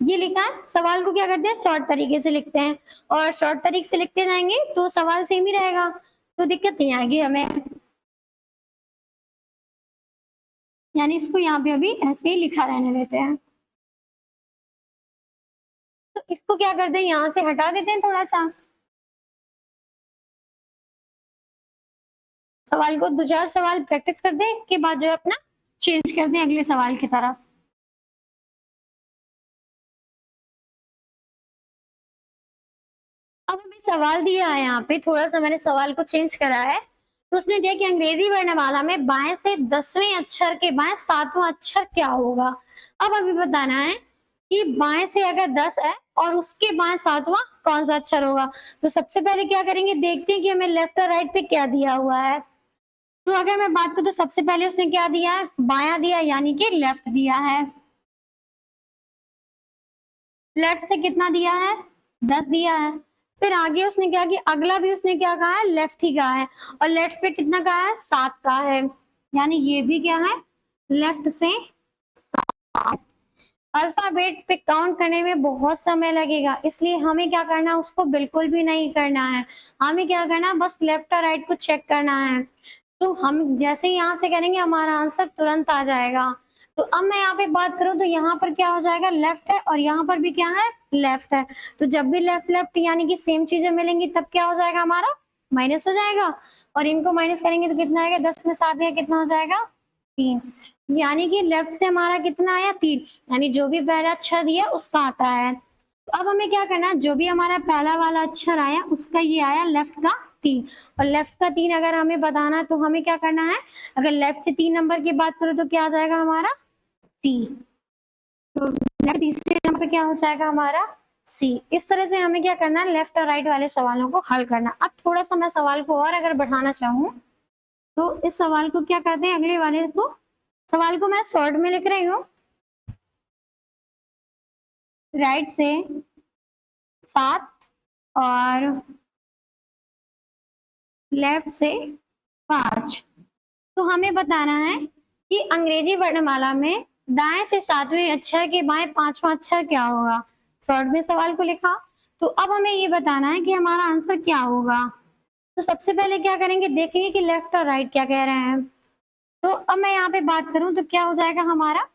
ये लिखा है, सवाल को क्या करते हैं, शॉर्ट तरीके से लिखते हैं, और शॉर्ट तरीके से लिखते जाएंगे तो सवाल सेम ही रहेगा, तो दिक्कत नहीं आएगी हमें। यानी इसको यहाँ पे अभी ऐसे ही लिखा रहने देते हैं। तो इसको क्या करते हैं, यहाँ से हटा देते हैं थोड़ा सा, सवाल को 2-4 सवाल प्रैक्टिस करते हैं, इसके बाद जो है अपना चेंज करते हैं अगले सवाल की तरफ। अब हमें सवाल दिया है, यहाँ पे थोड़ा सा मैंने सवाल को चेंज करा है। तो उसने दिया कि अंग्रेजी वर्णमाला में बाएं से 10वें अक्षर के बाएं 7वां अक्षर क्या होगा। अब अभी बताना है कि बाएं से अगर 10 है और उसके बाएं 7वां कौन सा अक्षर होगा। तो सबसे पहले क्या करेंगे, देखते हैं कि हमें लेफ्ट और राइट पे क्या दिया हुआ है। तो अगर मैं बात करूं तो सबसे पहले उसने क्या दिया है, बायां दिया, यानी कि लेफ्ट दिया है। लेफ्ट से कितना दिया है, 10 दिया है। फिर आगे उसने क्या किया, अगला भी उसने क्या कहा है, लेफ्ट ही कहा है, और लेफ्ट पे कितना कहा है, 7 का है, यानी ये भी क्या है, लेफ्ट से 7। अल्फाबेट पे काउंट करने में बहुत समय लगेगा, इसलिए हमें क्या करना है, उसको बिल्कुल भी नहीं करना है। हमें क्या करना है, बस लेफ्ट और राइट को चेक करना है। तो हम जैसे ही यहाँ से करेंगे हमारा आंसर तुरंत आ जाएगा। तो अब मैं यहाँ पे बात करूं तो यहाँ पर क्या हो जाएगा, लेफ्ट है, और यहाँ पर भी क्या है, लेफ्ट है। तो जब भी लेफ्ट लेफ्ट यानी कि सेम चीजें मिलेंगी तब क्या हो जाएगा, हमारा माइनस हो जाएगा, और इनको माइनस करेंगे तो कितना आएगा, 10 में 7 है, कितना हो जाएगा, 3। यानी कि लेफ्ट से हमारा कितना आया, 3, यानी जो भी पहला अक्षर दिया उसका आता है। तो अब हमें क्या करना है, जो भी हमारा पहला वाला अक्षर आया उसका ये आया लेफ्ट का 3, और लेफ्ट का 3 अगर हमें बताना है तो हमें क्या करना है, अगर लेफ्ट से 3 नंबर की बात करो तो क्या आ जाएगा, हमारा सी। तो लेफ्ट तीसरे नंबर पे क्या हो जाएगा, हमारा सी। इस तरह से हमें क्या करना है, लेफ्ट और राइट वाले सवालों को हल करना। अब थोड़ा सा मैं सवाल को और अगर बढ़ाना चाहूँ तो इस सवाल को क्या करते हैं, अगले वाले को, सवाल को मैं शॉर्ट में लिख रही हूँ, राइट से 7 और लेफ्ट से 5। तो हमें बताना है कि अंग्रेजी वर्णमाला में दाएं से 7वें अक्षर के बाएं 5वां अक्षर क्या होगा। शॉर्ट में सवाल को लिखा। तो अब हमें ये बताना है कि हमारा आंसर क्या होगा। तो सबसे पहले क्या करेंगे, देखेंगे कि लेफ्ट और राइट क्या कह रहे हैं। तो अब मैं यहाँ पे बात करूं तो क्या हो जाएगा हमारा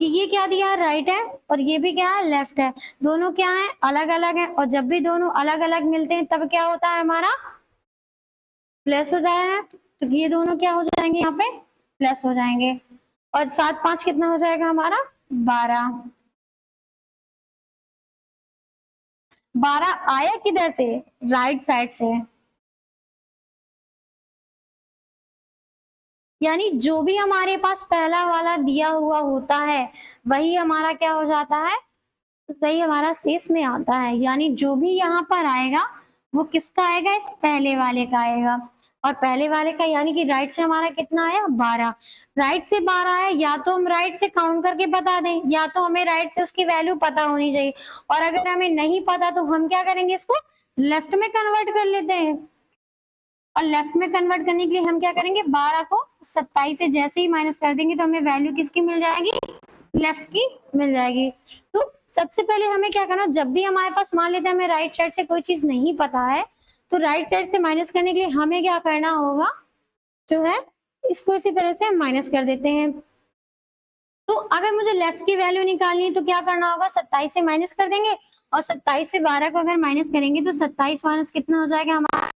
कि ये क्या दिया है, राइट है, और ये भी क्या है, लेफ्ट है। दोनों क्या है, अलग अलग है, और जब भी दोनों अलग अलग मिलते हैं तब क्या होता है हमारा, प्लस हो जाए है। तो ये दोनों क्या हो जाएंगे, यहाँ पे प्लस हो जाएंगे। और 7 5 कितना हो जाएगा हमारा, 12। 12 आया किधर से, राइट साइड से। यानी जो भी हमारे पास पहला वाला दिया हुआ होता है वही हमारा क्या हो जाता है, वही हमारा शेष में आता है। यानी जो भी यहाँ पर आएगा वो किसका आएगा, इस पहले वाले का आएगा। और पहले वाले का यानी कि राइट से हमारा कितना आया, 12। राइट से 12 है, या तो हम राइट से काउंट करके बता दें, या तो हमें राइट से उसकी वैल्यू पता होनी चाहिए। और अगर हमें नहीं पता तो हम क्या करेंगे, इसको लेफ्ट में कन्वर्ट कर लेते हैं। और लेफ्ट में कन्वर्ट करने के लिए हम क्या करेंगे, 12 को 27 से जैसे ही माइनस कर देंगे तो हमें वैल्यू किसकी मिल जाएगी, लेफ्ट की मिल जाएगी। तो सबसे पहले हमें क्या करना, जब भी हमारे पास मान लेते हैं हमें राइट साइड से कोई चीज नहीं पता है, तो राइट साइड से माइनस करने के लिए हमें क्या करना होगा, जो है इसको इसी तरह से माइनस कर देते हैं। तो अगर मुझे लेफ्ट की वैल्यू निकालनी है तो क्या करना होगा, 27 से माइनस कर देंगे। और 27 से 12 को अगर माइनस करेंगे तो 27 माइनस कितना हो जाएगा हमारा,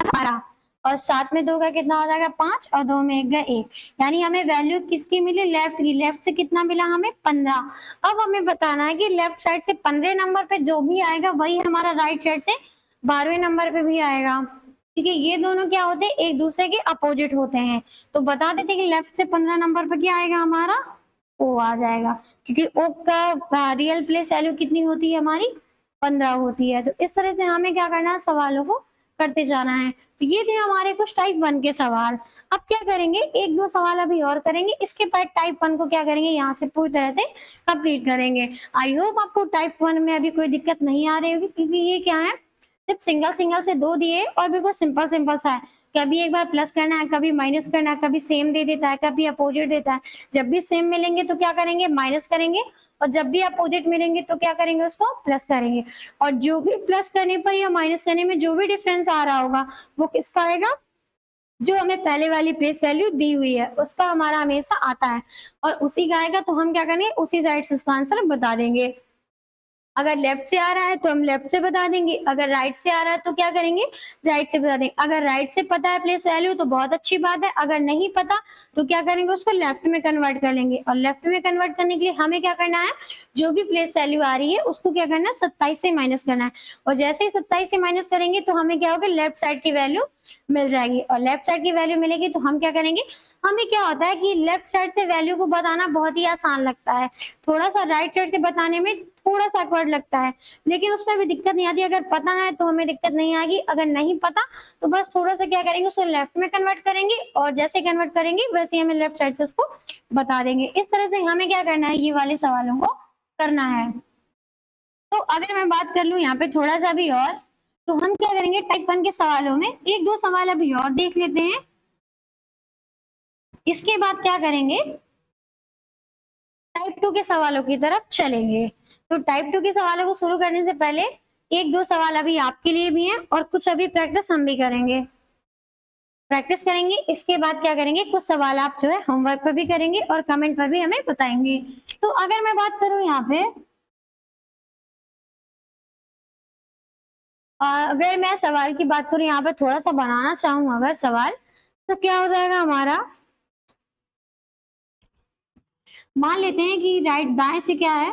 12। और 7 में 2 का कितना हो जाएगा, 5, और 2 में 1 का 1। यानी हमें वैल्यू किसकी मिली, लेफ्ट की। लेफ्ट से कितना मिला हमें, 15। अब हमें बताना है कि लेफ्ट साइड से 15 नंबर पे जो भी आएगा वही हमारा राइट साइड से 12वें नंबर पे भी आएगा। क्योंकि ये दोनों क्या होते हैं, एक दूसरे के अपोजिट होते हैं। तो बता देते कि लेफ्ट से 15 नंबर पे क्या आएगा हमारा, ओ आ जाएगा। क्योंकि ओ का रियल प्लेस वैल्यू कितनी होती है हमारी, 15 होती है। तो इस तरह से हमें क्या करना है, सवालों को करते जाना है। तो ये थे हमारे कुछ टाइप 1 के सवाल। अब क्या करेंगे, एक दो सवाल अभी और करेंगे, इसके बाद टाइप 1 को क्या करेंगे, यहाँ से पूरी तरह से कंप्लीट करेंगे। आई होप आपको टाइप 1 में अभी कोई दिक्कत नहीं आ रही होगी, क्योंकि ये क्या है, सिर्फ सिंगल सिंगल से 2 दिए और बिल्कुल सिंपल सिंपल सा है। कभी एक बार प्लस करना है, कभी माइनस करना है, कभी सेम दे देता है, कभी अपोजिट देता है। जब भी सेम मिलेंगे तो क्या करेंगे, माइनस करेंगे, और जब भी अपोजिट मिलेंगे तो क्या करेंगे, उसको प्लस करेंगे। और जो भी प्लस करने पर या माइनस करने में जो भी डिफरेंस आ रहा होगा वो किसका आएगा, जो हमें पहले वाली प्लेस वैल्यू दी हुई है उसका हमारा हमेशा आता है। और उसी का आएगा तो हम क्या करेंगे, उसी साइड से उसका आंसर बता देंगे। अगर लेफ्ट से आ रहा है तो हम लेफ्ट से बता देंगे, अगर राइट से आ रहा है तो क्या करेंगे, राइट से बता देंगे। अगर राइट से पता है प्लेस वैल्यू तो बहुत अच्छी बात है, अगर नहीं पता तो क्या करेंगे, उसको लेफ्ट में कन्वर्ट कर लेंगे। और लेफ्ट में कन्वर्ट करने के लिए हमें क्या करना है, जो भी प्लेस वैल्यू आ रही है उसको क्या करना है, 27 से माइनस करना है। और जैसे ही 27 से माइनस करेंगे तो हमें क्या होगा, लेफ्ट साइड की वैल्यू मिल जाएगी। और लेफ्ट साइड की वैल्यू मिलेगी तो हम क्या करेंगे, हमें क्या होता है कि लेफ्ट साइड से वैल्यू को बताना बहुत ही आसान लगता है, थोड़ा सा राइट साइड से बताने में थोड़ा सा awkward लगता है। लेकिन उसमें भी दिक्कत नहीं आती, अगर पता है तो हमें दिक्कत नहीं आएगी, अगर नहीं पता तो बस थोड़ा सा क्या करेंगे, उसको लेफ्ट में कन्वर्ट करेंगे, और जैसे कन्वर्ट करेंगे वैसे हमें लेफ्ट साइड से उसको बता देंगे। इस तरह से हमें क्या करना है, ये वाले सवालों को करना है। तो अगर मैं बात कर लूं यहाँ पे थोड़ा सा भी और, तो हम क्या करेंगे, टाइप 1 के सवालों में एक दो सवाल अभी और देख लेते हैं। इसके बाद क्या करेंगे, टाइप 2 के सवालों की तरफ चलेंगे। तो टाइप 2 के सवालों को शुरू करने से पहले एक दो सवाल अभी आपके लिए भी हैं, और कुछ अभी प्रैक्टिस हम भी करेंगे, प्रैक्टिस करेंगे। इसके बाद क्या करेंगे, कुछ सवाल आप जो है होमवर्क पर भी करेंगे और कमेंट पर भी हमें बताएंगे। तो अगर मैं बात करूं यहाँ पे, अगर मैं सवाल की बात करूं यहाँ पे थोड़ा सा बनाना चाहूँ अगर सवाल, तो क्या हो जाएगा हमारा, मान लेते हैं कि राइट दाएं से क्या है,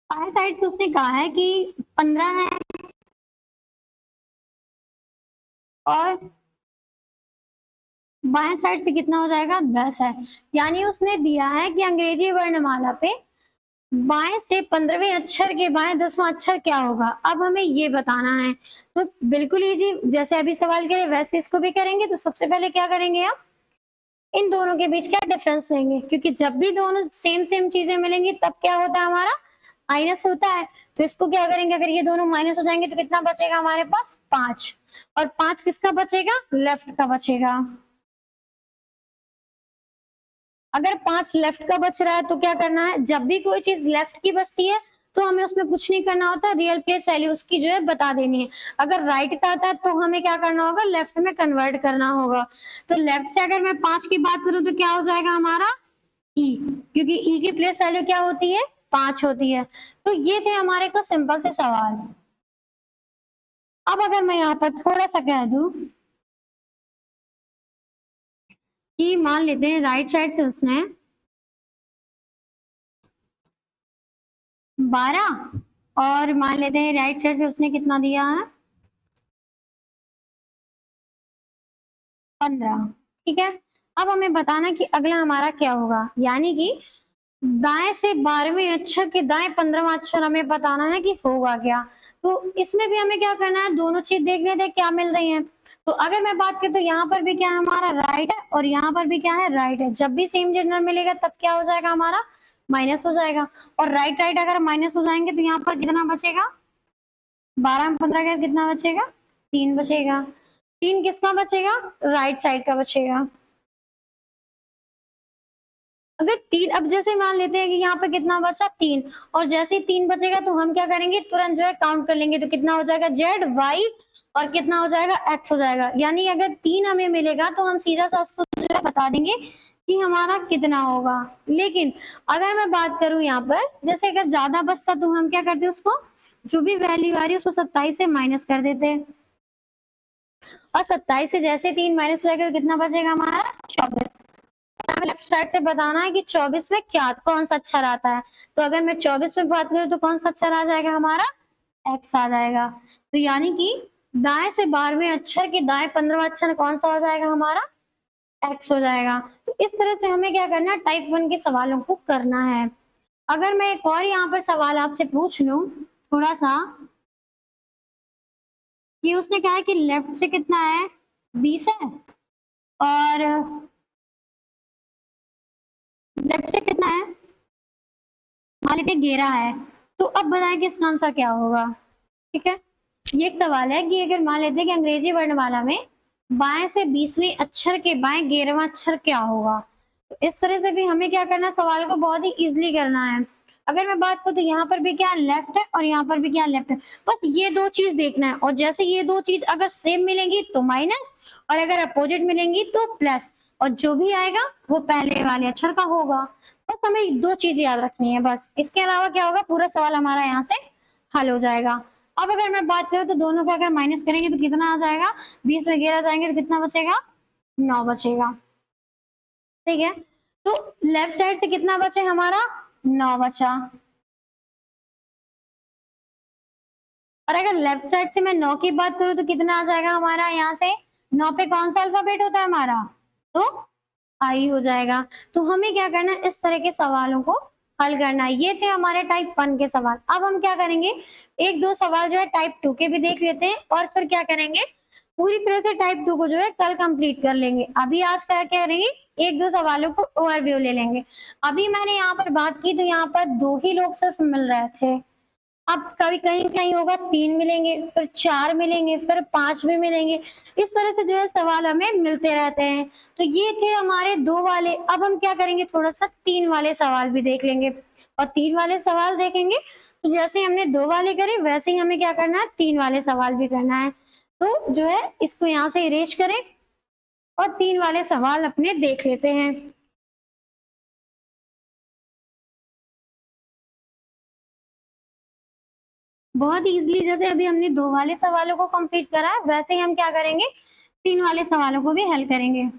बाएं साइड से उसने कहा है कि 15 है, और बाएं साइड से कितना हो जाएगा, 10 है। यानी उसने दिया है कि अंग्रेजी वर्णमाला पे बाएं से 15वें अक्षर के बाएं 10वां अक्षर क्या होगा। अब हमें ये बताना है। तो बिल्कुल इजी, जैसे अभी सवाल करे वैसे इसको भी करेंगे। तो सबसे पहले क्या करेंगे, हम इन दोनों के बीच क्या डिफरेंस लेंगे, क्योंकि जब भी दोनों सेम सेम चीजें मिलेंगी तब क्या होता है हमारा, माइनस होता है। तो इसको क्या करेंगे, अगर ये दोनों माइनस हो जाएंगे तो कितना बचेगा हमारे पास, 5। और 5 किसका बचेगा, लेफ्ट का बचेगा। अगर 5 लेफ्ट का बच रहा है तो क्या करना है, जब भी कोई चीज लेफ्ट की बचती है तो हमें उसमें कुछ नहीं करना होता, रियल प्लेस वैल्यू उसकी जो है बता देनी है। अगर राइट का आता है तो हमें क्या करना होगा, लेफ्ट में कन्वर्ट करना होगा। तो लेफ्ट से अगर मैं 5 की बात करूं तो क्या हो जाएगा हमारा ई, क्योंकि ई की प्लेस वैल्यू क्या होती है, 5 होती है। तो ये थे हमारे को सिंपल से सवाल। अब अगर मैं यहाँ पर थोड़ा सा कह दूं कि मान लेते हैं राइट साइड से उसने 12 और मान लेते हैं राइट साइड से उसने कितना दिया है, 15। ठीक है, अब हमें बताना कि अगला हमारा क्या होगा, यानी कि दाएं से 12वें अक्षर के दाएं 15वां अक्षर हमें बताना है कि होगा क्या। तो इसमें भी हमें क्या करना है, दोनों चीज देख लेते हैं क्या मिल रही है। तो अगर मैं बात करूं तो यहाँ पर भी क्या है हमारा राइट है और यहाँ पर भी क्या है राइट है। जब भी सेम जनरल मिलेगा तब क्या हो जाएगा हमारा, माइनस हो जाएगा। और राइट राइट अगर माइनस हो जाएंगे तो यहाँ पर कितना बचेगा, 12 में 15 का कितना बचेगा, 3 बचेगा। 3 किसका बचेगा, राइट साइड का बचेगा। अगर 3, अब जैसे मान लेते हैं कि यहाँ पे कितना बचा 3, और जैसे ही 3 बचेगा तो हम क्या करेंगे, तुरंत जो है काउंट कर लेंगे। तो कितना हो जाएगा जेड वाई और कितना हो जाएगा एक्स हो जाएगा। यानी अगर 3 हमें मिलेगा तो हम सीधा सा उसको जो है बता देंगे कि हमारा कितना होगा। लेकिन अगर मैं बात करूं यहाँ पर, जैसे अगर ज्यादा बचता तो हम क्या करते, उसको जो भी वैल्यू आ रही है उसको 27 से माइनस कर देते हैं। और 27 से जैसे 3 माइनस हो जाएगा तो कितना बचेगा हमारा, 24। लेफ्ट साइड से बताना है कि 24 में क्या कौन सा अक्षर आता है। तो अगर मैं 24 में बात करूं तो कौन सा अक्षर आ जाएगा हमारा, एक्स आ जाएगा। तो यानी कि दाएं से 12वें अक्षर के दाएं 15वां अक्षर कौन सा हो जाएगा हमारा, एक्स हो जाएगा। तो इस तरह से हमें क्या करना है, टाइप 1 के सवालों को करना है। अगर मैं एक और यहाँ पर सवाल आपसे पूछ लूं थोड़ा सा, कि उसने कहा है कि लेफ्ट से कितना है, 20 है, और लेफ्ट से कितना है, मान लीजिए 11 है। तो अब बताएं कि इसका आंसर क्या होगा। ठीक है, ये एक सवाल है कि अगर मान लेते हैं कि अंग्रेजी वर्णमाला में बाएं से 20वें अक्षर के बाएं 11वां अक्षर क्या होगा। तो इस तरह से भी हमें क्या करना है, सवाल को बहुत ही इजीली करना है। अगर मैं बात करूं तो यहाँ पर भी क्या लेफ्ट है और यहाँ पर भी क्या लेफ्ट है, बस ये दो चीज देखना है। और जैसे ये दो चीज अगर सेम मिलेंगी तो माइनस, और अगर अपोजिट मिलेंगी तो प्लस, और जो भी आएगा वो पहले वाले अक्षर का होगा। बस हमें दो चीज याद रखनी है बस, इसके अलावा क्या होगा, पूरा सवाल हमारा यहाँ से हल हो जाएगा। अब अगर मैं बात करूं तो दोनों का अगर माइनस करेंगे तो कितना आ जाएगा, 20 में 11 जाएंगे तो कितना बचेगा, 9 बचेगा। ठीक है, तो लेफ्ट साइड से कितना बचे हमारा, 9 बचा। और अगर लेफ्ट साइड से मैं 9 की बात करूं तो कितना आ जाएगा हमारा, यहाँ से 9 पे कौन सा अल्फाबेट होता है हमारा, तो आई हो जाएगा। तो हमें क्या करना है, इस तरह के सवालों को हल करना है। ये थे हमारे टाइप 1 के सवाल। अब हम क्या करेंगे, एक दो सवाल जो है टाइप 2 के भी देख लेते हैं, और फिर क्या करेंगे, पूरी तरह से टाइप 2 को जो है कल कंप्लीट कर लेंगे। अभी आज क्या करेंगे, एक दो सवालों को ओवरव्यू ले लेंगे। अभी मैंने यहाँ पर बात की तो यहाँ पर 2 ही लोग सिर्फ मिल रहे थे। अब कभी कहीं कहीं होगा 3 मिलेंगे, फिर 4 मिलेंगे, फिर 5 भी मिलेंगे। इस तरह से जो है सवाल हमें मिलते रहते हैं। तो ये थे हमारे 2 वाले। अब हम क्या करेंगे, थोड़ा सा 3 वाले सवाल भी देख लेंगे। और 3 वाले सवाल देखेंगे तो जैसे हमने 2 वाले करे वैसे ही हमें क्या करना है, 3 वाले सवाल भी करना है। तो जो है इसको यहाँ से इरेज करें और 3 वाले सवाल अपने देख लेते हैं। बहुत इजीली, जैसे अभी हमने 2 वाले सवालों को कंप्लीट करा है वैसे ही हम क्या करेंगे, 3 वाले सवालों को भी हल करेंगे।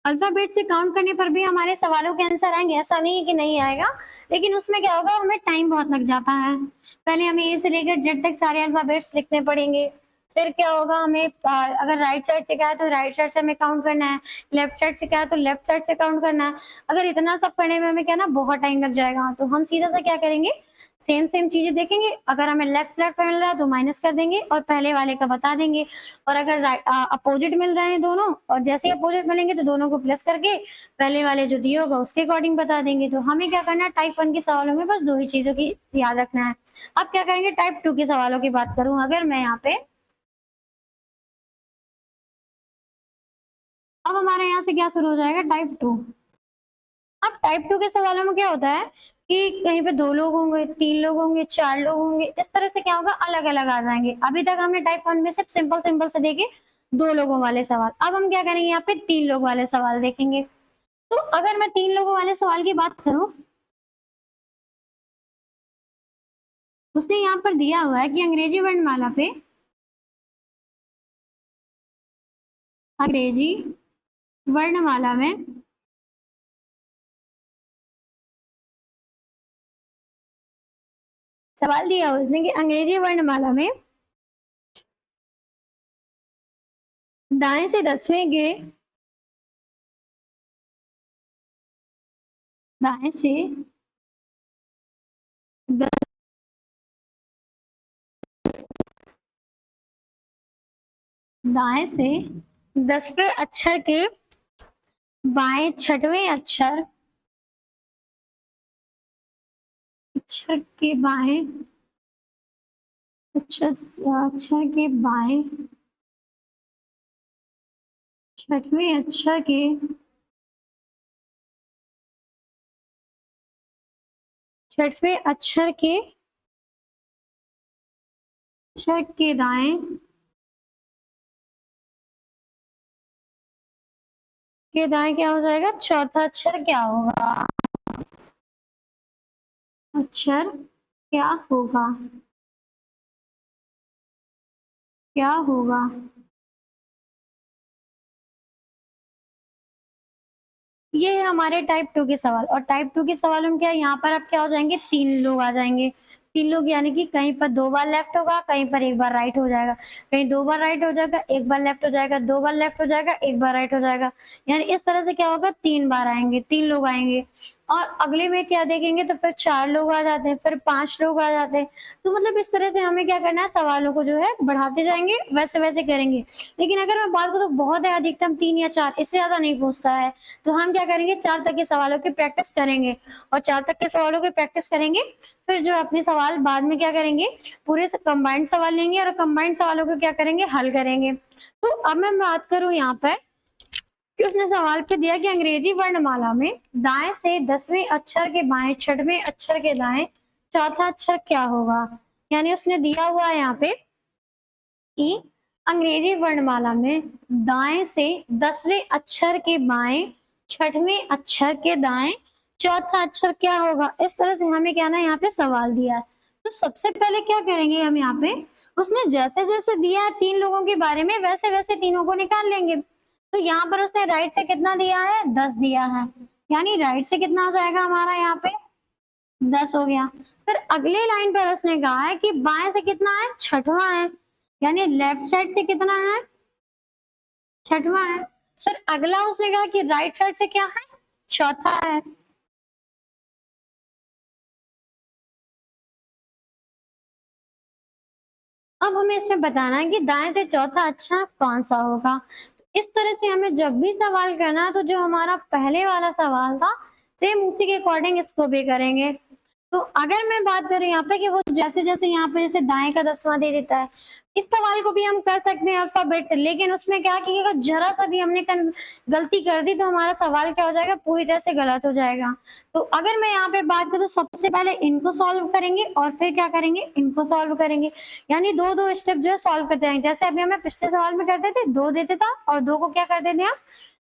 अल्फाबेट से काउंट करने पर भी हमारे सवालों के आंसर आएंगे, ऐसा नहीं है कि नहीं आएगा, लेकिन उसमें क्या होगा, हमें टाइम बहुत लग जाता है। पहले हमें ए से लेकर जेड तक सारे अल्फाबेट्स लिखने पड़ेंगे। फिर क्या होगा, हमें अगर राइट साइड से क्या है तो राइट साइड से हमें काउंट करना है, लेफ्ट साइड से क्या है तो लेफ्ट साइड से काउंट करना है। अगर इतना सब करने में हमें क्या ना बहुत टाइम लग जाएगा, तो हम सीधा सा क्या करेंगे, सेम सेम चीजें देखेंगे। अगर हमें लेफ्ट लेफ्ट मिल रहा है तो माइनस कर देंगे और पहले वाले का बता देंगे। और अगर अपोजिट मिल रहे हैं दोनों, और जैसे अपोजिट मिलेंगे तो दोनों को प्लस करके पहले वाले जो दिए होगा उसके अकॉर्डिंग बता देंगे। तो हमें क्या करना है, टाइप 1 के सवालों में बस दो ही चीजों की याद रखना है। अब क्या करेंगे, टाइप 2 के सवालों की बात करूं अगर मैं यहाँ पे, अब हमारे यहाँ से क्या शुरू हो जाएगा, टाइप 2। अब टाइप 2 के सवालों में क्या होता है कि कहीं पे 2 लोग होंगे, 3 लोग होंगे, 4 लोग होंगे, इस तरह से क्या होगा अलग-अलग आ जाएँगे। अभी तक हमने टाइप 1 में सिर्फ सिंपल-सिंपल से देखे 2 लोगों वाले सवाल। अब हम क्या करेंगे यहाँ पे 3 लोग वाले सवाल देखेंगे। तो अगर मैं 3 लोगों वाले सवाल की बात करूँ, उसने यहाँ पर दिया हुआ है कि अंग्रेजी वर्णमाला पे अंग्रेजी वर्णमाला में सवाल दिया हुआ उसने कि अंग्रेजी वर्णमाला में दाएं से 10वें के दाएं से द- दाएं से 10वें अक्षर के बाएं छठवें अक्षर अक्षर के बाएं अक्षर अक्षर के बाएं छठवें अक्षर के छठवें अक्षर के दाएं क्या हो जाएगा, चौथा अक्षर क्या होगा, अक्षर क्या होगा, क्या होगा। ये है हमारे टाइप 2 के सवाल। और टाइप 2 के सवालों में क्या है, यहाँ पर अब क्या हो जाएंगे, 3 लोग आ जाएंगे। 3 लोग यानी कि कहीं पर 2 बार लेफ्ट होगा, कहीं पर 1 बार राइट हो जाएगा, कहीं 2 बार राइट हो जाएगा, 1 बार लेफ्ट हो जाएगा, 2 बार लेफ्ट हो जाएगा, 1 बार राइट हो जाएगा। यानी इस तरह से क्या होगा, 3 बार आएंगे, 3 लोग आएंगे। और अगले में क्या देखेंगे तो फिर 4 लोग आ जाते हैं, फिर 5 लोग आ जाते हैं। तो मतलब इस तरह से हमें क्या करना है, सवालों को जो है बढ़ाते जाएंगे, वैसे वैसे करेंगे। लेकिन अगर मैं बात करूँ तो बहुत है, अधिकतम 3 या 4, इससे ज्यादा नहीं पूछता है। तो हम क्या करेंगे, 4 तक के सवालों की प्रैक्टिस करेंगे। और 4 तक के सवालों की प्रैक्टिस करेंगे, फिर जो अपने सवाल बाद में क्या करेंगे, पूरे से कंबाइंड सवाल लेंगे और कंबाइंड सवालों को क्या करेंगे, हल करेंगे। तो अब मैं बात करूं यहाँ पर कि उसने सवाल पे दिया कि अंग्रेजी वर्णमाला में दाएं से 10वें अक्षर के बाएं छठवें अक्षर के दाएं चौथा अक्षर क्या होगा। यानी उसने दिया हुआ है यहाँ पे कि अंग्रेजी वर्णमाला में दाएं से 10वें अक्षर के बाएं छठवें अक्षर के दाएं चौथा अक्षर क्या होगा। इस तरह से हमें क्या ना यहाँ पे सवाल दिया है। तो सबसे पहले क्या करेंगे हम यहाँ पे, उसने जैसे जैसे दिया है 3 लोगों के बारे में, वैसे वैसे तीनों को निकाल लेंगे। तो यहाँ पर उसने राइट से कितना दिया है, 10 दिया है, यानी राइट से कितना हो जाएगा हमारा यहाँ पे 10 हो गया। फिर अगले लाइन पर उसने कहा है कि बाएं से कितना है, छठवां है, यानी लेफ्ट साइड से कितना है, छठवां है। फिर अगला उसने कहा कि राइट साइड से क्या है, चौथा है। अब हमें इसमें बताना है कि दाएं से चौथा अच्छा कौन सा होगा। इस तरह से हमें जब भी सवाल करना है तो जो हमारा पहले वाला सवाल था सेम उसी के अकॉर्डिंग इसको भी करेंगे। तो अगर मैं बात करूं यहाँ पे कि वो जैसे जैसे यहाँ पे जैसे दाएं का 10वां दे देता है, इस सवाल को भी हम कर सकते हैं अल्फाबेट से, लेकिन उसमें क्या कि अगर जरा सा भी हमने गलती कर दी तो हमारा सवाल क्या हो जाएगा, पूरी तरह से गलत हो जाएगा। तो अगर मैं यहाँ पे बात करूँ तो सबसे पहले इनको सॉल्व करेंगे और फिर क्या करेंगे, इनको सॉल्व करेंगे। यानी दो दो स्टेप जो है सॉल्व करते हैं। जैसे अभी हमें पिछले सवाल में करते थे, 2 देते था और 2 को क्या करते थे, हम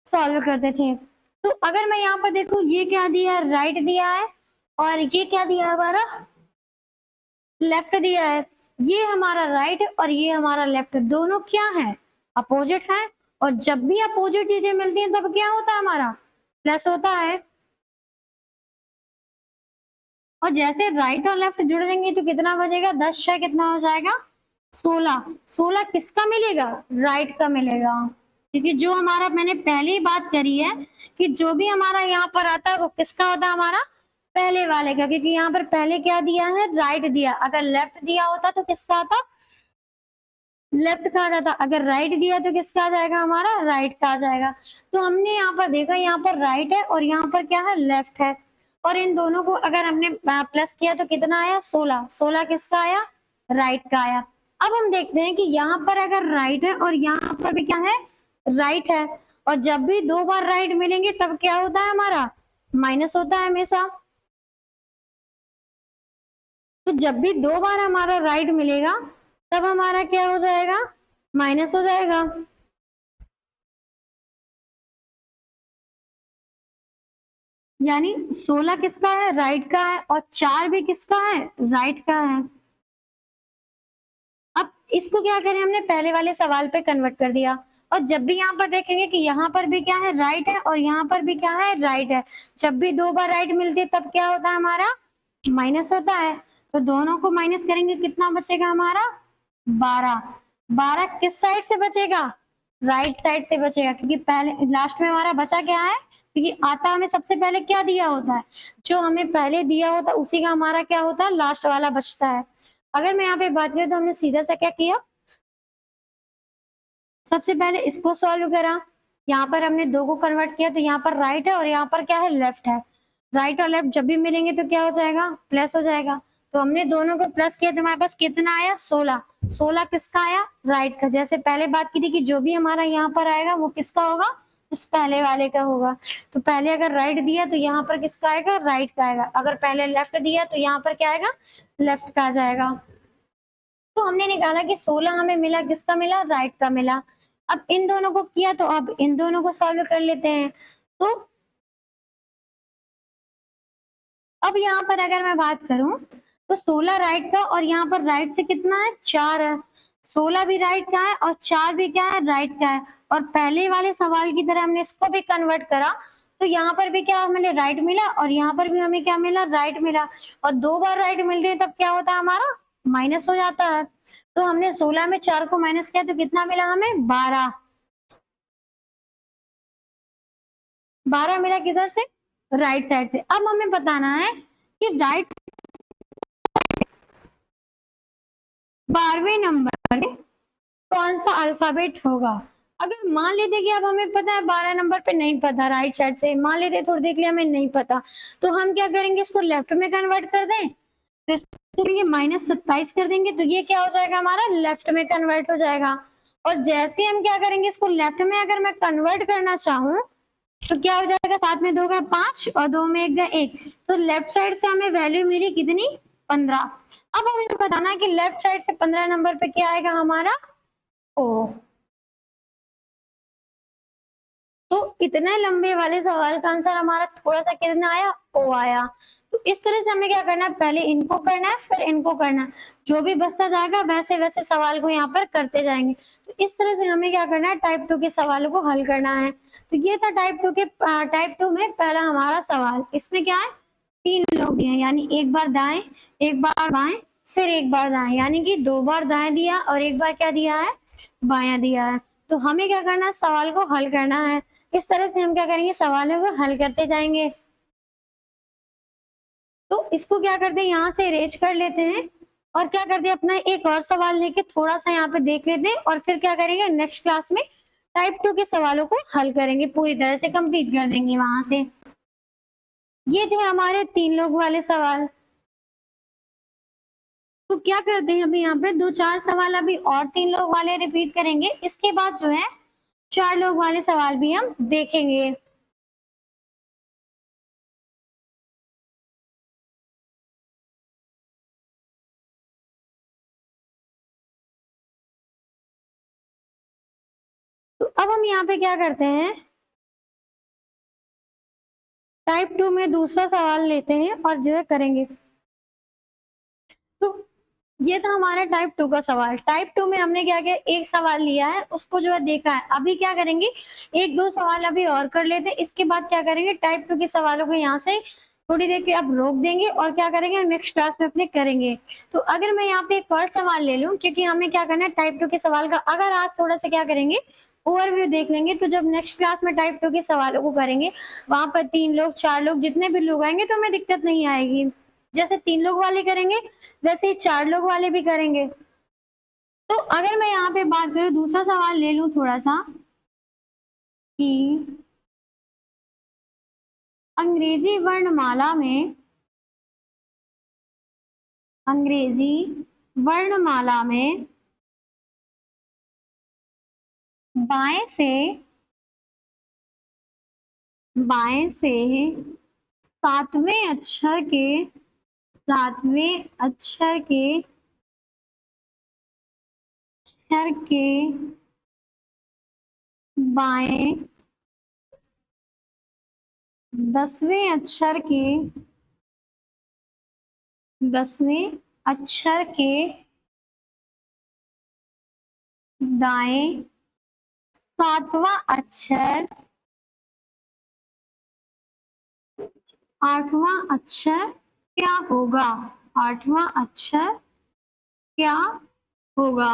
सॉल्व करते थे। तो अगर मैं यहाँ पर देखूं, ये क्या दिया है, राइट दिया है, और ये क्या दिया है हमारा, लेफ्ट दिया है। ये हमारा राइट और ये हमारा लेफ्ट, दोनों क्या है, अपोजिट है। और जब भी अपोजिट चीजें मिलती हैं तब क्या होता है, हमारा प्लस होता है। और जैसे राइट और लेफ्ट जुड़ देंगे तो कितना बचेगा, 10 6 कितना हो जाएगा, 16। 16 किसका मिलेगा, राइट का मिलेगा। क्योंकि जो हमारा, मैंने पहले ही बात करी है कि जो भी हमारा यहाँ पर आता है वो किसका होता है, हमारा पहले वाले का। क्योंकि यहाँ पर पहले क्या दिया है, राइट दिया, अगर लेफ्ट दिया होता तो किसका आता, लेफ्ट का आ जाता। अगर राइट दिया तो किसका आ जाएगा, हमारा राइट का आ जाएगा। तो हमने यहाँ पर देखा, यहाँ पर राइट है और यहाँ पर क्या है, लेफ्ट है। और इन दोनों को अगर हमने प्लस किया तो कितना आया, 16। 16 किसका आया, राइट का आया। अब हम देखते हैं कि यहाँ पर अगर राइट है और यहाँ पर भी क्या है, राइट है, और जब भी 2 बार राइट मिलेंगे तब क्या होता है हमारा, माइनस होता है हमेशा। तो जब भी 2 बार हमारा राइट मिलेगा तब हमारा क्या हो जाएगा, माइनस हो जाएगा। यानी 16 किसका है, राइट का है, और 4 भी किसका है, राइट का है। अब इसको क्या करें, हमने पहले वाले सवाल पे कन्वर्ट कर दिया, और जब भी यहाँ पर देखेंगे कि यहाँ पर भी क्या है, राइट है, और यहाँ पर भी क्या है, राइट है। जब भी 2 बार राइट मिलती है तब क्या होता है हमारा, माइनस होता है। तो दोनों को माइनस करेंगे, कितना बचेगा हमारा, 12। 12 किस साइड से बचेगा, राइट साइड से बचेगा, क्योंकि पहले लास्ट में हमारा बचा क्या है, क्योंकि आता हमें सबसे पहले क्या दिया होता है, जो हमें पहले दिया होता है उसी का हमारा क्या होता है, लास्ट वाला बचता है। अगर मैं यहाँ पे बात करूँ तो हमने सीधा सा क्या किया, सबसे पहले इसको सॉल्व करा, यहाँ पर हमने 2 को कन्वर्ट किया, तो यहाँ पर राइट है और यहाँ पर क्या है, लेफ्ट है। राइट और लेफ्ट जब भी मिलेंगे तो क्या हो जाएगा, प्लस हो जाएगा। तो हमने दोनों को प्लस किया तो हमारे पास कितना आया, 16। 16 किसका आया, राइट का। जैसे पहले बात की थी कि जो भी हमारा यहाँ पर आएगा वो किसका होगा, इस पहले वाले का होगा। तो पहले अगर राइट दिया तो यहाँ पर किसका आएगा, राइट का आएगा। अगर पहले लेफ्ट दिया तो यहाँ पर क्या आएगा, लेफ्ट का आ जाएगा। तो हमने निकाला कि 16 हमें मिला, किसका मिला, राइट का मिला। अब इन दोनों को किया तो अब इन दोनों को सॉल्व कर लेते हैं। तो अब यहाँ पर अगर मैं बात करूं तो 16 राइट का, और यहाँ पर राइट से कितना है, 4 है। 16 भी राइट का है और 4 भी क्या है, राइट का है। और पहले वाले सवाल की तरह हमने इसको भी कन्वर्ट करा, तो यहाँ पर भी क्या हमें राइट मिला और यहाँ पर भी हमें क्या मिला, राइट मिला। और 2 बार राइट मिलते हैं तब क्या होता है हमारा, माइनस हो जाता है। तो हमने 16 में 4 को माइनस किया तो कितना मिला हमें, 12। 12 मिला किधर से, राइट साइड से। अब हमें बताना है कि राइट 12वें नंबर में कौन सा अल्फाबेट होगा। अगर मान लेते कि अब हमें पता है 12 नंबर पे नहीं पता, राइट साइड से मान लेते थोड़ी देर के लिए हमें नहीं पता, तो हम क्या करेंगे, इसको लेफ्ट में कन्वर्ट कर दें, तो इसको ये -27 कर देंगे, तो ये क्या हो जाएगा हमारा, लेफ्ट में कन्वर्ट हो जाएगा। और जैसे हम क्या करेंगे, इसको लेफ्ट में अगर मैं कन्वर्ट करना चाहूँ तो क्या हो जाएगा, 7 में 2 का 5 और 2 में 1 का 1। तो लेफ्ट साइड से हमें वैल्यू मिली कितनी, 15। अब हमें बताना है कि लेफ्ट साइड से 15 नंबर पे क्या आएगा हमारा, ओ। तो इतने लंबे वाले सवाल का आंसर हमारा थोड़ा सा कितना आया, ओ आया। तो इस तरह से हमें क्या करना है, पहले इनको करना है फिर इनको करना है, जो भी बचता जाएगा वैसे वैसे सवाल को यहाँ पर करते जाएंगे। तो इस तरह से हमें क्या करना है, टाइप 2 के सवालों को हल करना है। तो ये था टाइप 2 में पहला हमारा सवाल। इसमें क्या है, 3 लोग दिए हैं, यानी एक बार दाएं, एक बार बाएं, फिर एक बार दाएं, यानी कि 2 बार दाएं दिया और एक बार क्या दिया है, बायां दिया है। तो हमें क्या करना है, सवाल को हल करना है। इस तरह से हम क्या करेंगे, सवालों को हल करते जाएंगे। तो इसको क्या करते हैं, यहाँ से अरेंज कर लेते हैं, और क्या करते हैं, अपना एक और सवाल लेके थोड़ा सा यहाँ पे देख लेते हैं, और फिर क्या करेंगे, नेक्स्ट क्लास में टाइप 2 के सवालों को हल करेंगे, पूरी तरह से कंप्लीट कर देंगे वहां से। ये थे हमारे 3 लोग वाले सवाल। तो क्या करते हैं, अभी यहाँ पे 2-4 सवाल अभी और 3 लोग वाले रिपीट करेंगे, इसके बाद जो है 4 लोग वाले सवाल भी हम देखेंगे। तो अब हम यहाँ पे क्या करते हैं, टाइप 2 में दूसरा सवाल लेते हैं और जो है करेंगे। तो ये था हमारा टाइप 2 का सवाल। टाइप 2 में हमने क्या किया, एक सवाल लिया है उसको जो है देखा है। अभी क्या करेंगे, 1-2 सवाल अभी और कर लेते हैं, इसके बाद क्या करेंगे, टाइप 2 के सवालों को यहाँ से थोड़ी देर के अब रोक देंगे और क्या करेंगे, नेक्स्ट क्लास में अपने करेंगे। तो अगर मैं यहाँ पे एक और सवाल ले लूं, क्योंकि हमें क्या करना है, टाइप 2 के सवाल का अगर आज थोड़ा सा क्या करेंगे, ओवरव्यू देख लेंगे, तो जब नेक्स्ट क्लास में टाइप 2 के सवालों को करेंगे, वहां पर 3 लोग 4 लोग जितने भी लोग आएंगे तो हमें दिक्कत नहीं आएगी। जैसे 3 लोग वाले करेंगे वैसे ही 4 लोग वाले भी करेंगे। तो अगर मैं यहाँ पे बात करूँ, दूसरा सवाल ले लूं थोड़ा सा, कि अंग्रेजी वर्णमाला में, अंग्रेजी वर्णमाला में बाएं से, बाएं से सातवें अक्षर के, सातवें अक्षर के, अक्षर के बाएं, 10वें अक्षर के, 10वें अक्षर के दाएं, 7वां अक्षर, 8वां अक्षर क्या होगा? 8वां अक्षर क्या होगा?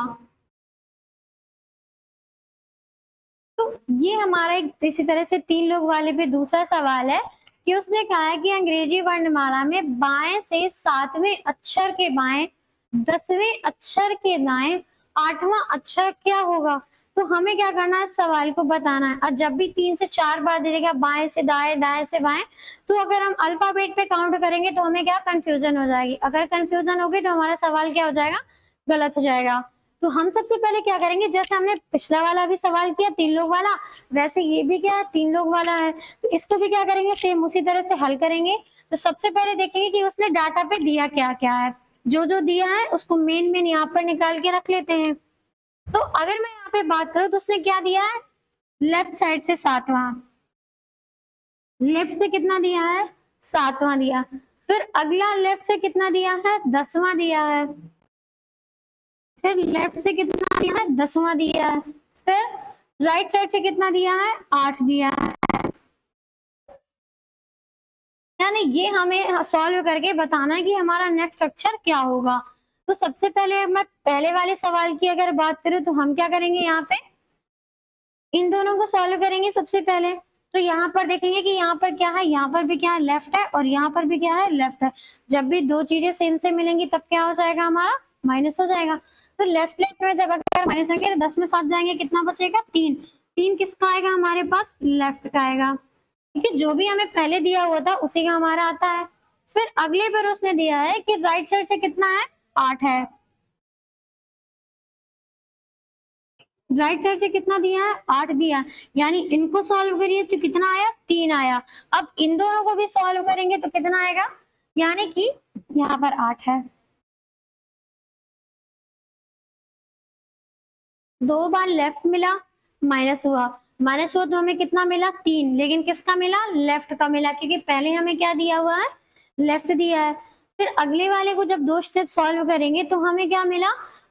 तो ये हमारा एक इसी तरह से 3 लोग वाले पे दूसरा सवाल है कि उसने कहा है कि अंग्रेजी वर्णमाला में बाएं से 7वें अक्षर के बाएं, 10वें अक्षर के दाएं, 8वां अक्षर क्या होगा? तो हमें क्या करना है, इस सवाल को बताना है। और जब भी 3 से 4 बार दे देगा बाएं से दाएं, दाएं से बाएं, तो अगर हम अल्फाबेट पे काउंट करेंगे तो हमें क्या कंफ्यूजन हो जाएगी। अगर कंफ्यूजन होगी तो हमारा सवाल क्या हो जाएगा, गलत हो जाएगा। तो हम सबसे पहले क्या करेंगे, जैसे हमने पिछला वाला भी सवाल किया 3 लोग वाला, वैसे ये भी क्या है 3 लोग वाला है, तो इसको भी क्या करेंगे, सेम उसी तरह से हल करेंगे। तो सबसे पहले देखेंगे कि उसने डाटा पे दिया क्या क्या है, जो जो दिया है उसको मेन मेन यहाँ पर निकाल के रख लेते हैं। तो अगर मैं यहाँ पे बात करूं तो उसने क्या दिया है, लेफ्ट साइड से 7वां, लेफ्ट से कितना दिया है, 7वां दिया। फिर अगला लेफ्ट से कितना दिया है, 10वां दिया है। फिर लेफ्ट से कितना दिया है, 10वां दिया है। फिर राइट साइड से कितना दिया है, 8 दिया है। यानी ये हमें सॉल्व करके बताना है कि हमारा नेक्स्ट अक्षर क्या होगा। तो सबसे पहले मैं पहले वाले सवाल की अगर बात करूं तो हम क्या करेंगे, यहाँ पे इन दोनों को सॉल्व करेंगे सबसे पहले। तो यहाँ पर देखेंगे कि यहाँ पर क्या है, यहाँ पर भी क्या है, लेफ्ट है, और यहाँ पर भी क्या है, लेफ्ट है। जब भी दो चीजें सेम से मिलेंगी तब क्या हो जाएगा, हमारा माइनस हो जाएगा। तो लेफ्ट लेफ्ट में जब अगर माइनस होंगे तो 10 में 7 जाएंगे, कितना बचेगा, 3। 3 किसका आएगा हमारे पास, लेफ्ट का आएगा। ठीक है, जो भी हमें पहले दिया हुआ था उसी का हमारा आता है। फिर अगले पर उसने दिया है कि राइट साइड से कितना है, 8 है। राइट साइड से कितना दिया है, 8 दिया। यानी इनको सॉल्व करिए तो कितना आया, 3 आया। अब इन दोनों को भी सॉल्व करेंगे तो कितना आएगा, यानी कि यहाँ पर 8 है। 2 बार लेफ्ट मिला, माइनस हुआ, माइनस हुआ तो हमें कितना मिला, 3। लेकिन किसका मिला, लेफ्ट का मिला, क्योंकि पहले हमें क्या दिया हुआ है, लेफ्ट दिया है। फिर अगले वाले को जब 2 स्टेप सॉल्व करेंगे तो हमें क्या मिला,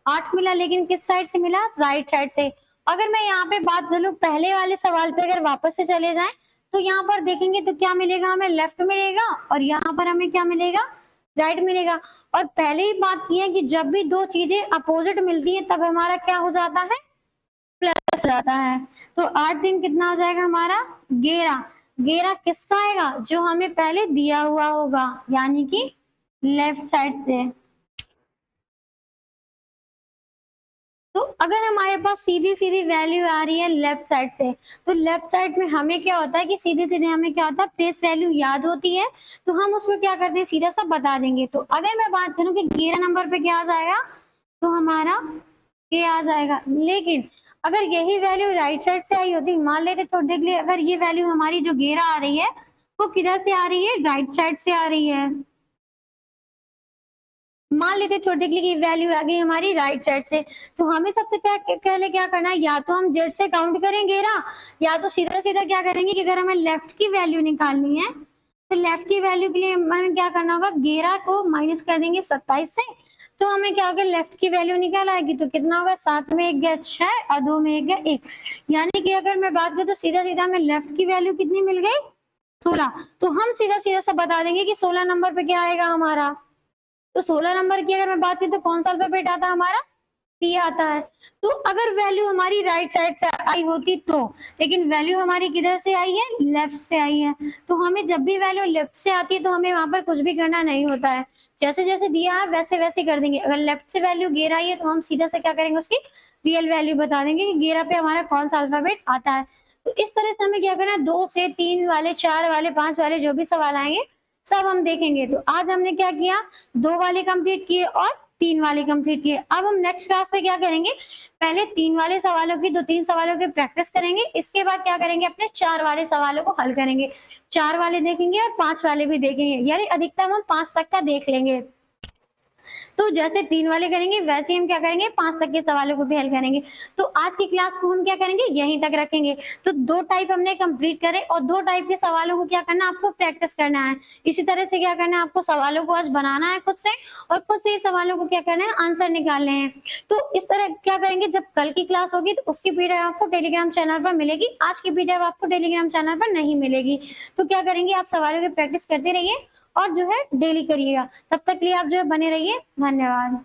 8 मिला, लेकिन किस साइड से मिला, राइट साइड से। अगर मैं यहाँ पे बात करूँ पहले वाले सवाल पे, अगर वापस से चले जाएं तो यहाँ पर देखेंगे तो क्या मिलेगा, हमें लेफ्ट मिलेगा, और यहाँ पर हमें क्या मिलेगा, राइट मिलेगा। और पहले ही बात की है कि जब भी दो चीजें अपोजिट मिलती है तब हमारा क्या हो जाता है, प्लस जाता है। तो 8 दिन कितना हो जाएगा हमारा, 11। 11 किसका आएगा, जो हमें पहले दिया हुआ होगा, यानी कि लेफ्ट साइड से। तो अगर हमारे पास सीधी सीधी वैल्यू आ रही है लेफ्ट साइड से, तो लेफ्ट साइड में हमें क्या होता है कि सीधे सीधे हमें क्या होता है, प्लेस वैल्यू याद होती है, तो हम उसमें क्या करते हैं, सीधा सा बता देंगे। तो अगर मैं बात करूं कि 11 नंबर पे क्या आ जाएगा, तो हमारा ये आ जाएगा। लेकिन अगर यही वैल्यू राइट साइड से आई होती, मान लेते तो देख लिए, अगर ये वैल्यू हमारी जो 11 आ रही है वो किधर से आ रही है, राइट साइड से आ रही है। मान लेते थोड़ी देर के लिए वैल्यू आ गई हमारी राइट साइड से, तो हमें सबसे पहले क्या करना है, या तो हम जेड से काउंट करेंगे ना, या तो सीधा सीधा क्या करेंगे कि अगर हमें लेफ्ट की वैल्यू निकालनी है तो लेफ्ट की वैल्यू के लिए हमें क्या करना होगा, 11 को माइनस कर देंगे 27 से, तो हमें क्या होगा, लेफ्ट की वैल्यू निकल आएगी। तो कितना होगा, 7 में 1 गया 6 और 2 में 1 गया 1। यानी कि अगर मैं बात करूं तो सीधा सीधा हमें लेफ्ट की वैल्यू कितनी मिल गई, 16। तो हम सीधा सीधा सब बता देंगे कि 16 नंबर पे क्या आएगा हमारा। तो 16 नंबर की अगर मैं बात करूं तो कौन सा अल्फाबेट आता है हमारा, सी आता है। तो अगर वैल्यू हमारी राइट साइड से आई होती तो, लेकिन वैल्यू हमारी किधर से आई है, लेफ्ट से आई है। तो हमें जब भी वैल्यू लेफ्ट से आती है तो हमें वहां पर कुछ भी करना नहीं होता है, जैसे जैसे दिया है वैसे वैसे कर देंगे। अगर लेफ्ट से वैल्यू 11 आई है तो हम सीधा से क्या करेंगे, उसकी रियल वैल्यू बता देंगे कि 11 पे हमारा कौन सा अल्फाबेट आता है। तो इस तरह से हमें क्या करना है, 2 से 3 वाले, 4 वाले, 5 वाले जो भी सवाल आएंगे सब हम देखेंगे। तो आज हमने क्या किया, 2 वाले कंप्लीट किए और 3 वाले कंप्लीट किए। अब हम नेक्स्ट क्लास में क्या करेंगे, पहले 3 वाले सवालों की 2-3 सवालों की प्रैक्टिस करेंगे, इसके बाद क्या करेंगे, अपने 4 वाले सवालों को हल करेंगे। 4 वाले देखेंगे और 5 वाले भी देखेंगे, यानी अधिकतम हम 5 तक का देख लेंगे। तो जैसे 3 वाले करेंगे वैसे ही हम क्या करेंगे, 5 तक के सवालों को भी हल करेंगे। तो आज की क्लास को हम क्या करेंगे, यहीं तक रखेंगे। तो 2 टाइप हमने कंप्लीट करे और 2 टाइप के सवालों को क्या करना है, आपको प्रैक्टिस करना है। इसी तरह से क्या करना है, आपको सवालों को आज बनाना है खुद से और खुद से ही सवालों को क्या करना है, आंसर निकालने हैं। तो इस तरह क्या करेंगे, जब कल की क्लास होगी तो उसकी पीडीएफ आपको टेलीग्राम चैनल पर मिलेगी, आज की पीडीएफ आपको टेलीग्राम चैनल पर नहीं मिलेगी। तो क्या करेंगे, आप सवालों की प्रैक्टिस करते रहिए और जो है डेली करिएगा। तब तक के लिए आप जो है बने रहिए। धन्यवाद।